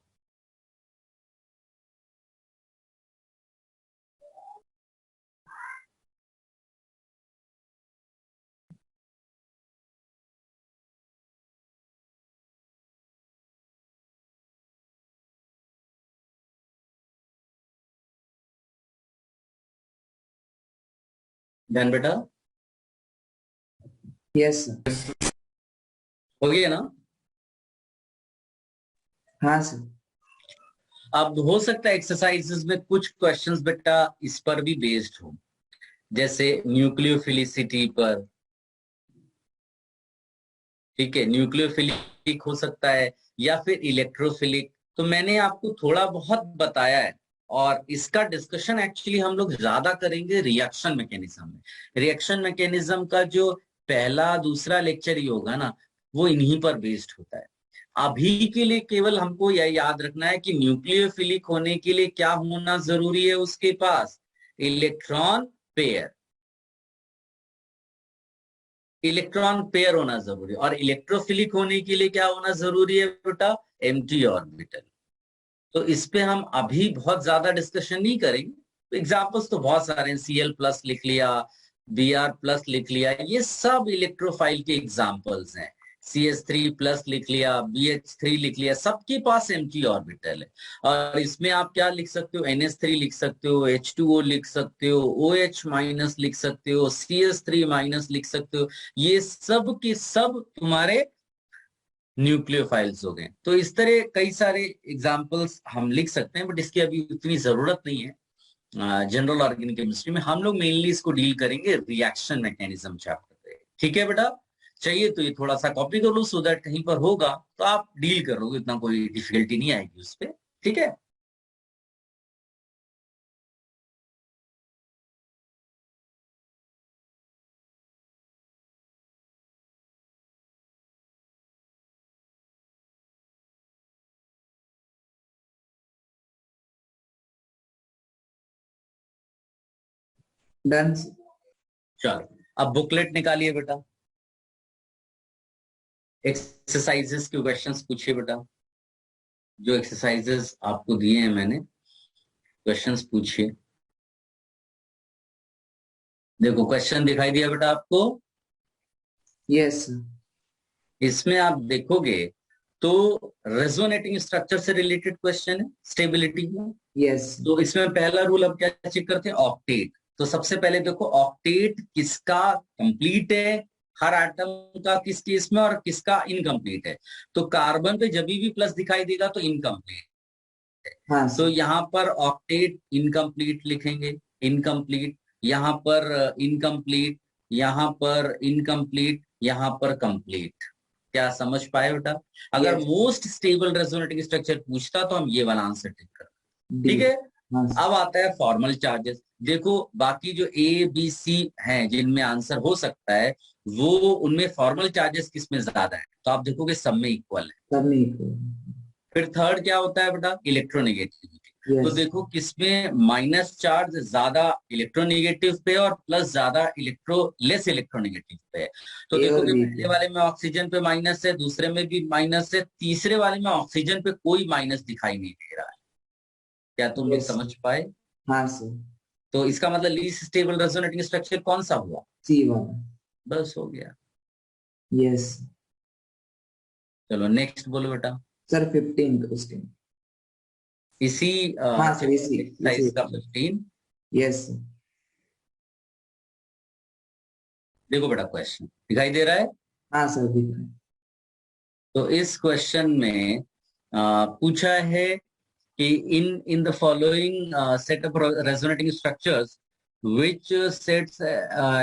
S1: ध्यान बेटा,
S3: यस सर।
S1: हो गया ना?
S3: हाँ सर।
S1: अब हो सकता है एक्सरसाइजेस में कुछ क्वेश्चंस बेटा इस पर भी बेस्ड हो, जैसे न्यूक्लियोफिलिसिटी पर, ठीक है, न्यूक्लियोफिलिक हो सकता है, या फिर इलेक्ट्रोफिलिक। तो मैंने आपको थोड़ा बहुत बताया है, और इसका डिस्कशन एक्चुअली हम लोग ज्यादा करेंगे रिएक्शन मैकेनिज्म में। रिएक्शन मैकेनिज्म का जो पहला दूसरा लेक्चर ही होगा ना, वो इन्हीं पर बेस्ड होता है। अभी के लिए केवल हमको यह याद रखना है कि न्यूक्लियोफिलिक होने के लिए क्या होना जरूरी है उसके पास? इलेक्ट्रॉन पेयर, इलेक्ट्रॉन पेयर होना जरूरी है। और इलेक्ट्रोफिलिक होने के लिए क्या होना जरूरी है बेटा? Empty orbital. तो इस पे हम अभी बहुत ज्यादा डिस्कशन नहीं करेंगे। एग्जाम्पल्स तो बहुत सारे हैं, Cl+ लिख लिया, Br+ लिख लिया, ये सब इलेक्ट्रोफाइल के एग्जाम्पल्स हैं। CH3+ लिख लिया, BH3 लिख लिया, सबके पास एम्प्टी ऑर्बिटल है। और इसमें आप क्या लिख सकते हो? NH3 लिख सकते हो, H2O लिख सकते हो, OH- लिख सकते हो, CH3- लिख सकते हो। ये सब के सब तुम्हारे न्यूक्लियोफाइल्स हो गए। तो इस तरह कई सारे एग्जाम्पल्स हम लिख सकते हैं, बट इसकी अभी उतनी जरूरत नहीं है। जनरल ऑर्गेनिक केमिस्ट्री में हम लोग मेनली इसको डील करेंगे रिएक्शन मैकेनिज्म चैप्टर पे, ठीक है बेटा? चाहिए तो ये थोड़ा सा कॉपी कर लो, सो दैट कहीं पर होगा तो आप डील करोगे, इतना कोई डिफिकल्टी नहीं आएगी उस पर, ठीक है?
S3: डन।
S1: चलो अब बुकलेट निकालिए बेटा, एक्सरसाइजेस के क्वेश्चंस पूछिए बेटा, जो एक्सरसाइजेस आपको दिए हैं मैंने, क्वेश्चंस पूछिए। देखो क्वेश्चन दिखाई दिया बेटा आपको,
S3: यस।
S1: इसमें आप देखोगे तो रेजोनेटिंग स्ट्रक्चर से रिलेटेड क्वेश्चन है, स्टेबिलिटी का।
S3: यस।
S1: तो इसमें पहला रूल अब क्या चेक करते हैं, ऑक्टेट। तो सबसे पहले देखो ऑक्टेट किसका कंप्लीट है, हर एटम का किस केस में, और किसका इनकम्प्लीट है। तो कार्बन पे जब भी प्लस दिखाई देगा तो इनकम्प्लीट है।
S3: हाँ
S1: तो
S3: सर।
S1: यहाँ पर ऑक्टेट इनकम्प्लीट लिखेंगे, इनकम्प्लीट, यहाँ पर इनकम्प्लीट, यहाँ पर इनकम्प्लीट, यहाँ पर कंप्लीट। क्या समझ पाए बेटा? अगर
S3: yes.
S1: Most stable resonating structure पूछता तो हम ये वाला आंसर टिक कर,
S3: डी।
S1: ठीक है।
S3: हाँ
S1: अब
S3: सर।
S1: आता है फॉर्मल चार्जेस। देखो बाकी जो ए बी सी हैं जिनमें आंसर हो सकता है, वो उनमें फॉर्मल चार्जेस किसमें ज्यादा है, तो आप देखोगे सब में इक्वल है।
S3: सब नहीं।
S1: फिर थर्ड क्या होता है बेटा, इलेक्ट्रोनेगेटिविटी। तो
S3: यस।
S1: देखो किसमें माइनस चार्ज ज्यादा इलेक्ट्रोनेगेटिव पे और प्लस ज्यादा लेस इलेक्ट्रोनेगेटिव पे है। तो
S3: ए और
S1: देखोगे
S3: बी
S1: पहले
S3: पे।
S1: वाले में ऑक्सीजन पे माइनस है, दूसरे में भी माइनस है, तीसरे वाले में ऑक्सीजन पे कोई माइनस दिखाई नहीं दे रहा है। क्या तुम लोग
S3: यस।
S1: समझ पाए?
S3: हाँ सर।
S1: तो इसका मतलब लीस्ट स्टेबल रेजोनेटिंग स्ट्रक्चर कौन सा हुआ?
S3: सी वाला।
S1: बस हो गया।
S3: यस।
S1: चलो नेक्स्ट बोलो बेटा।
S3: Sir 15 question.
S1: इसी
S3: हाँ सर, इसी
S1: एक्सरसाइज
S3: इसी।
S1: का 15।
S3: यस।
S1: देखो बेटा क्वेश्चन दिखाई दे रहा है।
S3: हाँ सर, दिख रहा है।
S1: तो इस क्वेश्चन में पूछा है कि in the following set of resonating structures which sets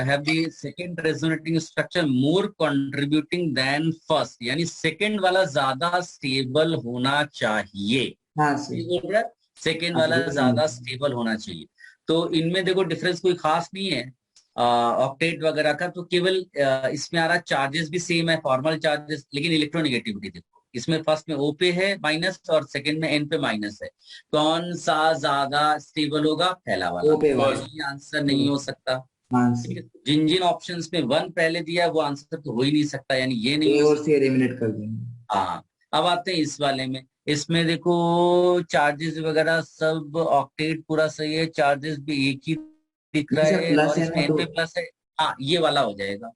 S1: have the second resonating structure more contributing than first, यानी सेकंड वाला ज्यादा स्टेबल होना चाहिए।
S3: हाँ
S1: ये
S3: सर।
S1: बोल रहा है सेकंड
S3: हाँ सर,
S1: वाला
S3: ये
S1: ज्यादा
S3: नहीं।
S1: स्टेबल होना चाहिए। तो इनमें देखो डिफरेंस कोई खास नहीं है ऑक्टेट वगैरह का, तो केवल इसमें आ रहा चार्जेस भी सेम है, फॉर्मल चार्जेस, लेकिन इलेक्ट्रोनेगेटिविटी देखो इसमें फर्स्ट में ओ पे है माइनस और सेकंड में एन पे माइनस है। कौन सा ज्यादा स्टेबल होगा? पहला वाला।
S3: ओ पे
S1: तो
S3: वाला।
S2: फर्स्ट।
S1: ये आंसर नहीं हो सकता।
S3: हाँ
S1: ठीक
S3: सर।
S1: है, जिन जिन ऑप्शंस में वन पहले दिया है वो आंसर तो हो ही नहीं सकता, यानी ये नहीं
S3: ए
S1: हो
S3: और
S1: सकता।
S3: सी एलिमिनेट कर देंगे।
S1: हाँ, अब आते हैं इस वाले में। इसमें देखो चार्जेस वगैरह सब ऑक्टेट पूरा सही है, चार्जेस भी एक ही दिख रहा
S3: नहीं सर,
S1: है,
S3: प्लस
S1: और
S3: है
S1: इसमें
S3: ना
S1: एन
S3: तो
S1: पे प्लस है। हाँ ये वाला हो जाएगा,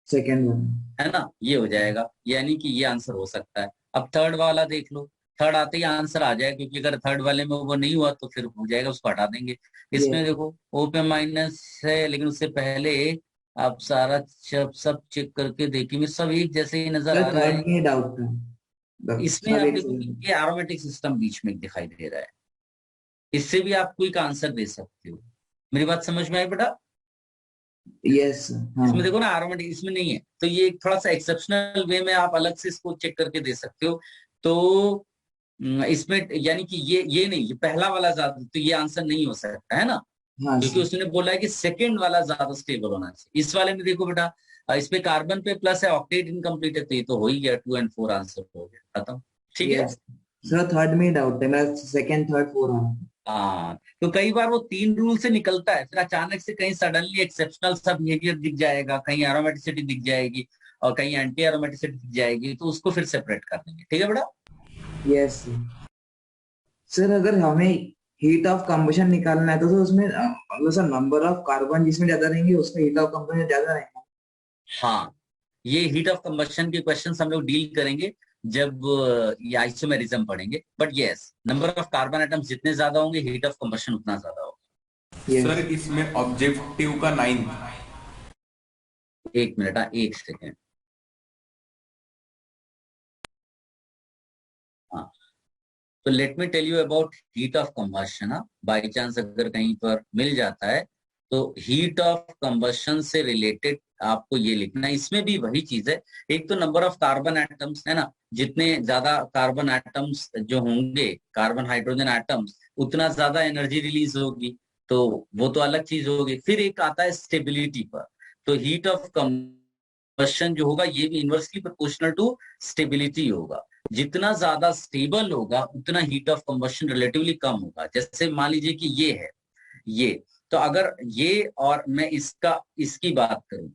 S3: सेकेंड वन।
S1: है ना, ये हो जाएगा, यानी कि ये आंसर हो सकता है। अब थर्ड वाला देख लो, थर्ड आते ही आंसर आ जाएगा, क्योंकि अगर थर्ड वाले में वो नहीं हुआ तो फिर हो जाएगा, उसको हटा देंगे। इसमें
S3: यस।
S1: देखो ओ पे माइनस है, लेकिन उससे पहले आप सारा सब चेक करके देखेंगे, सब एक जैसे ही नजर
S3: सर
S1: आ रहा
S3: थर्ड
S1: है।
S3: में डाउट था, मतलब
S1: इसमें
S3: सब
S1: आप
S3: एक
S1: देखोगे ये एरोमेटिक सिस्टम बीच में दिखाई दे रहा है, इससे भी आप क्विक आंसर दे सकते हो। मेरी बात समझ में आई बेटा?
S3: यस। हाँ।
S1: इसमें देखो ना एरोमेटिक इसमें नहीं है, तो ये थोड़ा सा एक्सेप्शनल वे में आप अलग से इसको चेक करके दे सकते हो। तो इसमें यानी कि ये नहीं, ये पहला वाला ज्यादा, तो ये आंसर नहीं हो सकता है ना,
S3: हाँ
S1: क्योंकि
S3: सर।
S1: उसने बोला है कि सेकंड वाला ज्यादा स्टेबल होना चाहिए। इस वाले में देखो बेटा, इसमें कार्बन पे प्लस है, ऑक्टेट इनकम्प्लीट है, तो ये तो हो ही गया, 2 और 4 आंसर हो गया, खत्म। ठीक है।
S3: यस सर, थर्ड में डाउट है मेरा, सेकेंड थर्ड फोर आ।
S1: हाँ, तो कई बार वो 3 रूल से निकलता है, फिर अचानक से कहीं सडनली एक्सेप्शनल सा बिहेवियर दिख जाएगा, कहीं एरोमेटिसिटी दिख जाएगी और कहीं एंटी एरोमेटिसिटी दिख जाएगी, तो उसको फिर सेपरेट कर देंगे, ठीक है बेटा।
S3: यस सर, अगर हमें हीट ऑफ कंबशन निकालना है तो उसमें मतलब सर नंबर ऑफ कार्बन जिसमें ज्यादा रहेंगे उसका हीट ऑफ कंबशन ज्यादा रहेगा।
S1: हाँ, ये हीट ऑफ कंबशन के क्वेश्चन हम लोग डील करेंगे जब ये आइसोमेरिज्म पढ़ेंगे, but yes number of carbon atoms जितने ज्यादा होंगे हीट ऑफ कंबशन उतना ज्यादा होगा।
S2: Sir
S3: yes.
S2: इसमें ऑब्जेक्टिव का 9।
S1: एक मिनट, हाँ एक सेकेंड। हाँ, तो let me tell you about heat of combustion. By chance अगर कहीं पर मिल जाता है तो हीट ऑफ कंबशन से रिलेटेड आपको ये लिखना है। इसमें भी वही चीज है, एक तो नंबर ऑफ कार्बन एटम्स है ना, जितने ज्यादा कार्बन एटम्स जो होंगे, कार्बन हाइड्रोजन एटम्स, उतना ज्यादा एनर्जी रिलीज होगी, तो वो तो अलग चीज होगी। फिर एक आता है स्टेबिलिटी पर, तो हीट ऑफ कंबशन जो होगा ये भी इनवर्सली प्रोपोर्शनल टू स्टेबिलिटी होगा। जितना ज्यादा स्टेबल होगा उतना हीट ऑफ कंबशन रिलेटिवली कम होगा। जैसे मान लीजिए कि ये है, ये तो अगर ये और मैं इसकी बात करूं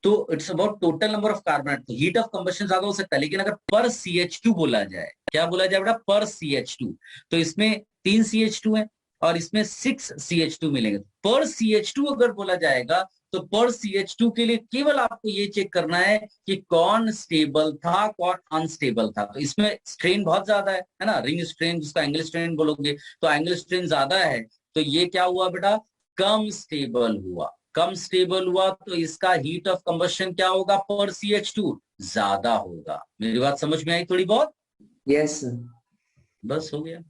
S1: तो it's about total number of carbon atom. Heat of combustion ज्यादा हो सकता है, लेकिन अगर पर CH2 बोला जाए, क्या बोला जाए बेटा, पर CH2, तो इसमें 3 CH2 है और इसमें 6 CH2 मिलेंगे। पर CH2 अगर बोला जाएगा तो पर CH2 के लिए केवल आपको ये चेक करना है कि कौन स्टेबल था कौन अनस्टेबल था। तो इसमें स्ट्रेन बहुत ज्यादा है ना, रिंग स्ट्रेन जिसको एंगल स्ट्रेन बोलोगे, तो एंगल स्ट्रेन ज्यादा है, तो ये क्या हुआ बेटा, कम स्टेबल हुआ। कम स्टेबल हुआ तो इसका हीट ऑफ कंबशन क्या होगा, पर CH2 ज्यादा होगा। मेरी बात समझ में आई थोड़ी बहुत?
S3: Yes sir.
S1: बस हो गया,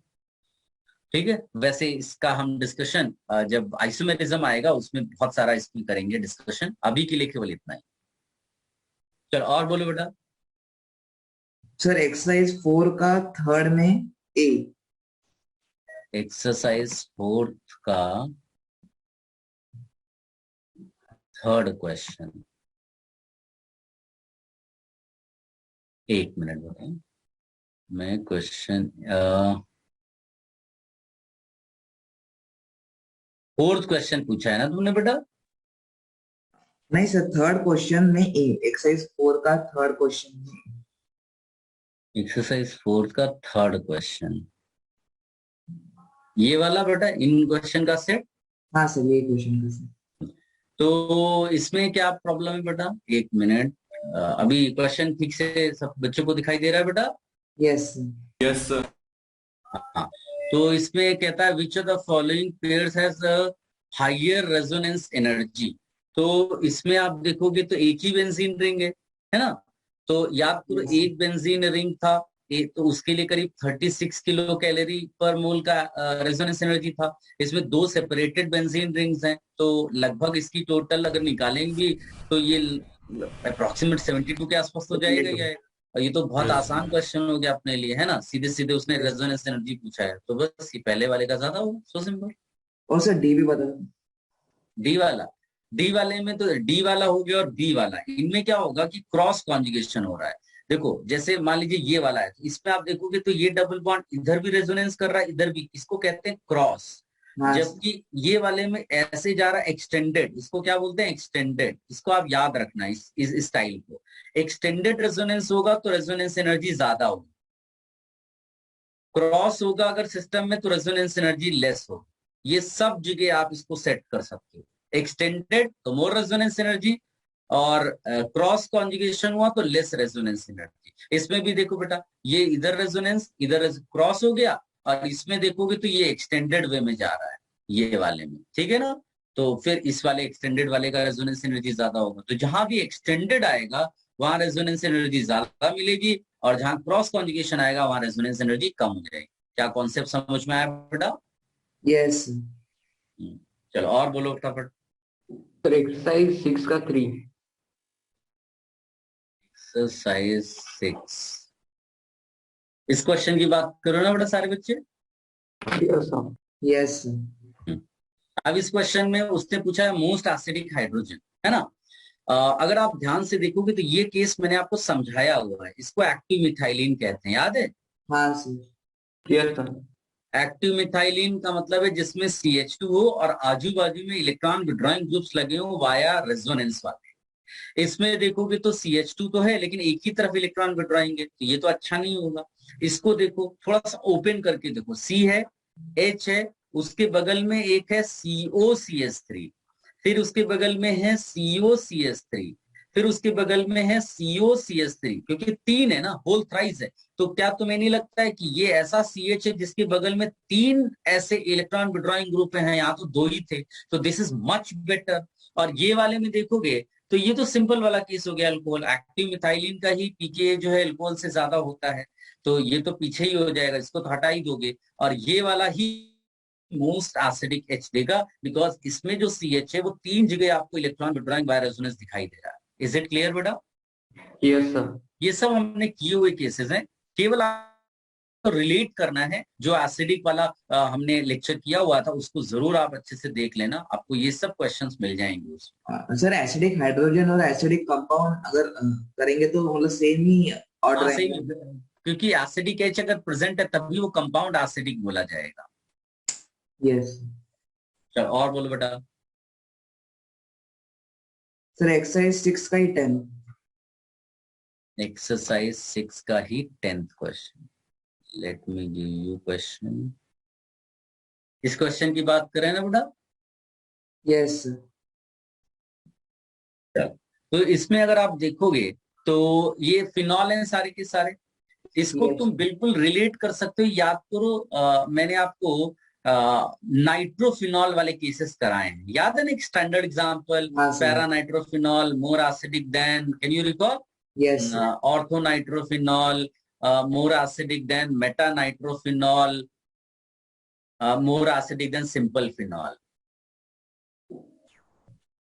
S1: ठीक है। वैसे इसका हम डिस्कशन जब आइसोमेरिज्म आएगा उसमें बहुत सारा इसमें करेंगे डिस्कशन, अभी के लिए केवल इतना ही। चलो और बोलो बेटा।
S3: सर एक्सरसाइज 4 का थर्ड में ए।
S1: एक्सरसाइज 4 का थर्ड क्वेश्चन, एक मिनट बताएं, मैं क्वेश्चन फोर्थ क्वेश्चन पूछा है ना तुमने बेटा?
S3: नहीं सर, थर्ड क्वेश्चन में ए, एक्सरसाइज 4 का थर्ड क्वेश्चन में।
S1: एक्सरसाइज 4 का थर्ड क्वेश्चन, ये वाला बेटा, इन क्वेश्चन का सेट।
S3: हाँ सर, ये क्वेश्चन का सर।
S1: तो इसमें क्या प्रॉब्लम है बेटा, एक मिनट, अभी क्वेश्चन ठीक से सब बच्चों को दिखाई दे रहा है बेटा?
S3: Yes sir.
S2: Yes sir.
S1: हाँ, तो इसमें कहता है which of the following pairs has higher resonance energy. तो इसमें आप देखोगे तो एक ही बेंजीन रिंग है ना, तो याद करो
S3: Yes.
S1: एक बेंजीन रिंग था, एक तो उसके लिए करीब 36 किलो कैलोरी पर मोल का रेजोनेंस एनर्जी था। इसमें दो सेपरेटेड बेंजीन रिंग्स हैं, तो लगभग इसकी टोटल अगर निकालेंगे तो ये अप्रोक्सीमेट 72 के आसपास तो जाएगा ही जाएगा। और ये तो बहुत आसान क्वेश्चन हो गया अपने लिए, है ना, सीधे सीधे उसने रेजोनेंस एनर्जी पूछा है, तो बस ये पहले वाले का ज्यादा होगा, सो सिंपल।
S3: और सर डी भी बता दो।
S1: डी वाला, डी वाले में तो डी वाला हो गया और बी वाला, इनमें क्या होगा कि क्रॉस कॉन्जुगेशन हो रहा है। देखो जैसे मान लीजिए ये वाला है, तो इसमें आप देखोगे तो ये डबल बॉन्ड इधर भी रेजोनेंस कर रहा है इधर भी, इसको कहते हैं क्रॉस।
S3: हाँ सर।
S1: जबकि ये वाले में ऐसे जा रहा है एक्सटेंडेड, इसको क्या बोलते हैं, एक्सटेंडेड। इसको आप याद रखना इस स्टाइल को। एक्सटेंडेड रेजोनेंस होगा तो रेजोनेंस एनर्जी ज्यादा होगी, क्रॉस होगा अगर सिस्टम में तो रेजोनेंस एनर्जी लेस होगी। ये सब जगह आप इसको सेट कर सकते हो, एक्सटेंडेड तो मोर रेजोनेंस एनर्जी, और क्रॉस कॉन्जुगेशन हुआ तो लेस रेजोनेंस एनर्जी। इसमें भी देखो बेटा, ये इधर रेजोनेंस इधर क्रॉस हो गया, और इसमें देखोगे तो ये एक्सटेंडेड वे में जा रहा है ये वाले में, ठीक है ना। तो फिर इस वाले एक्सटेंडेड वाले का रेजोनेंस एनर्जी ज्यादा होगा, तो जहां भी एक्सटेंडेड आएगा वहां रेजोनेंस एनर्जी ज्यादा मिलेगी, और जहां क्रॉस कॉन्जुगेशन आएगा वहां रेजोनेंस एनर्जी कम हो जाएगी। क्या कॉन्सेप्ट समझ में आया बेटा?
S3: यस।
S1: चलो और बोलो फटाफट।
S3: सर एक्सरसाइज 6 का 3।
S1: एक्सरसाइज 6, इस क्वेश्चन की बात करो ना बेटा सारे बच्चे।
S3: यस।
S1: अब इस क्वेश्चन में उसने पूछा है मोस्ट एसिडिक हाइड्रोजन, है ना। अगर आप ध्यान से देखोगे तो ये केस मैंने आपको समझाया हुआ है, इसको एक्टिव मिथाइलिन कहते हैं, याद है?
S3: हाँ sir. Yes sir.
S1: Active methylene का मतलब है जिसमें CH2 हो और आजू बाजू में इलेक्ट्रॉन विड्रॉइंग ग्रुप्स लगे हो वाया रेजोनेंस वाले। इसमें देखोगे तो CH2 तो है लेकिन एक ही तरफ इलेक्ट्रॉन विड्रॉइंग है, तो ये तो अच्छा नहीं होगा। इसको देखो थोड़ा सा ओपन करके देखो, C है, H है, उसके बगल में एक है COCH3, फिर उसके बगल में है COCH3, फिर उसके बगल में है COCH3, क्योंकि तीन है ना, होल थ्राइस है। तो क्या तुम्हें नहीं लगता है कि ये ऐसा CH है जिसके बगल में तीन ऐसे इलेक्ट्रॉन विड्रॉइंग ग्रुप हैं, यहाँ तो दो ही थे, तो दिस इज मच बेटर। और ये वाले में देखोगे तो ये तो सिंपल वाला केस हो गया, अल्कोहल एक्टिव मिथाइलिन का ही पीके जो है अल्कोहल से ज्यादा होता है, तो ये तो पीछे ही हो जाएगा, इसको तो हटा ही दोगे। और ये वाला ही मोस्ट एसिडिक H देगा, बिकॉज इसमें जो CH है वो तीन जगह आपको इलेक्ट्रॉन विड्रॉइंग बाय रेजोनेंस दिखाई दे रहा है। इज इट क्लियर बेटा?
S3: Yes sir.
S1: ये सब हमने किए हुए केसेस हैं, केवल आपको रिलेट करना है। जो एसिडिक वाला हमने लेक्चर किया हुआ था उसको जरूर आप अच्छे से देख लेना, आपको ये सब क्वेश्चंस मिल जाएंगे उसमें।
S3: सर एसिडिक हाइड्रोजन और एसिडिक कंपाउंड अगर करेंगे तो मतलब सेम ही ऑर्डर
S1: सही,
S3: आएगा।
S1: क्योंकि एसिडिक H अगर प्रेजेंट है तभी वो कंपाउंड एसिडिक बोला जाएगा।
S3: यस।
S1: चलो और बोलो बेटा।
S3: सर एक्सरसाइज 6 का ही 10।
S1: एक्सरसाइज 6 का ही 10th question. Let me give you question. इस क्वेश्चन की बात करें ना बेटा।
S3: Yes sir.
S1: तो इसमें अगर आप देखोगे तो ये फिनॉल हैं सारे के सारे। इसको
S3: यस
S1: तुम बिल्कुल रिलेट कर सकते हो। याद करो मैंने आपको नाइट्रोफिनॉल वाले केसेस कराए हैं, याद है ना? एक स्टैंडर्ड एग्जांपल,
S3: हाँ sir.
S1: Para nitrophenol more acidic then, can you recall?
S3: Yes sir.
S1: Ortho nitrophenol more acidic then Meta nitrophenol, more acidic then simple phenol.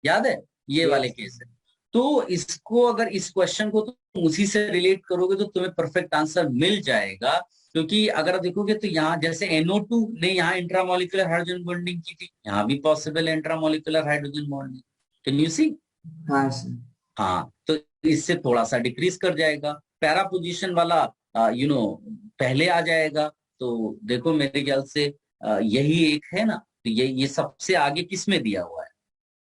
S1: याद है ये वाले
S3: यस
S1: केस है। तो इसको अगर इस क्वेश्चन को तुम उसी से रिलेट करोगे तो तुम्हें परफेक्ट आंसर मिल जाएगा। क्योंकि अगर देखोगे तो यहाँ जैसे NO2 ने यहाँ इंट्रामोलिकुलर हाइड्रोजन बॉन्डिंग की थी, यहाँ भी पॉसिबल है intramolecular hydrogen bonding. Can you see?
S3: हाँ सर।
S1: हाँ, तो इससे थोड़ा सा डिक्रीज कर जाएगा। पैरा पोजीशन वाला पहले आ जाएगा। तो देखो मेरे ख्याल से यही एक है ना। तो ये सबसे आगे किस में दिया हुआ है?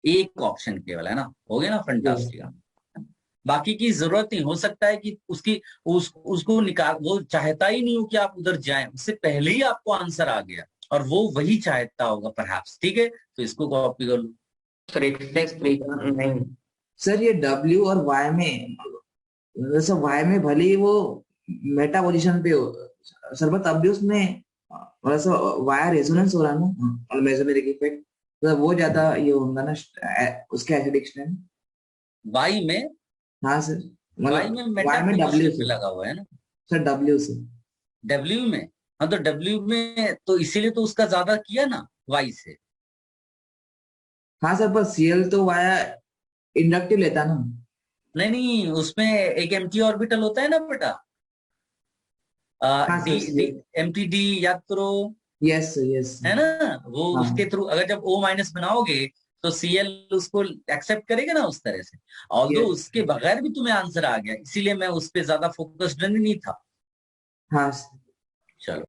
S1: एक ऑप्शन केवल है ना। हो गया ना?
S3: यस।
S1: फंटास्टिक। बाकी की जरूरत नहीं। हो सकता है कि उसको निकाल, वो चाहता ही नहीं हो कि आप उधर जाएं, उससे पहले ही आपको आंसर आ गया और वो वही चाहता होगा परहैप्स। ठीक है, तो इसको कॉपी कर लो।
S4: सर एक्सरसाइज 3 का नहीं।
S3: सर ये W और Y में, वैसे Y में भले ही वो मेटा पोजीशन पे हो सर, बट तब भी उसमें वैसे वायर रेजोनेंस हो रहा है ना, और मेसोमेरिक इफेक्ट, तो वो ज्यादा ये होगा ना उसके एसिडिक स्ट्रेंथ।
S1: वाई में,
S3: हाँ सर,
S1: वाई में
S3: मतलब
S1: मेटा
S3: Y में W
S1: पोजीशन पे
S3: से।
S1: लगा हुआ है ना।
S3: सर W से।
S1: डब्ल्यू में, हाँ तो डब्ल्यू में तो इसीलिए तो उसका ज्यादा किया ना वाई से।
S3: हाँ सर, पर Cl तो वायर इंडक्टिव लेता ना।
S1: नहीं नहीं, उसमें एक एम्प्टी ऑर्बिटल होता है ना बेटा।
S3: हाँ
S1: D
S3: sir
S1: D
S3: Cl।
S1: MTD, याद करो।
S3: Yes sir, yes.
S1: है ना? वो
S3: हाँ
S1: उसके थ्रू अगर जब O माइनस बनाओगे तो Cl उसको एक्सेप्ट करेगा ना उस तरह से। Although
S3: yes.
S1: उसके बगैर भी तुम्हें आंसर आ गया, इसीलिए मैं उस पर ज्यादा फोकस्ड नहीं था।
S3: हाँ सर।
S1: चलो।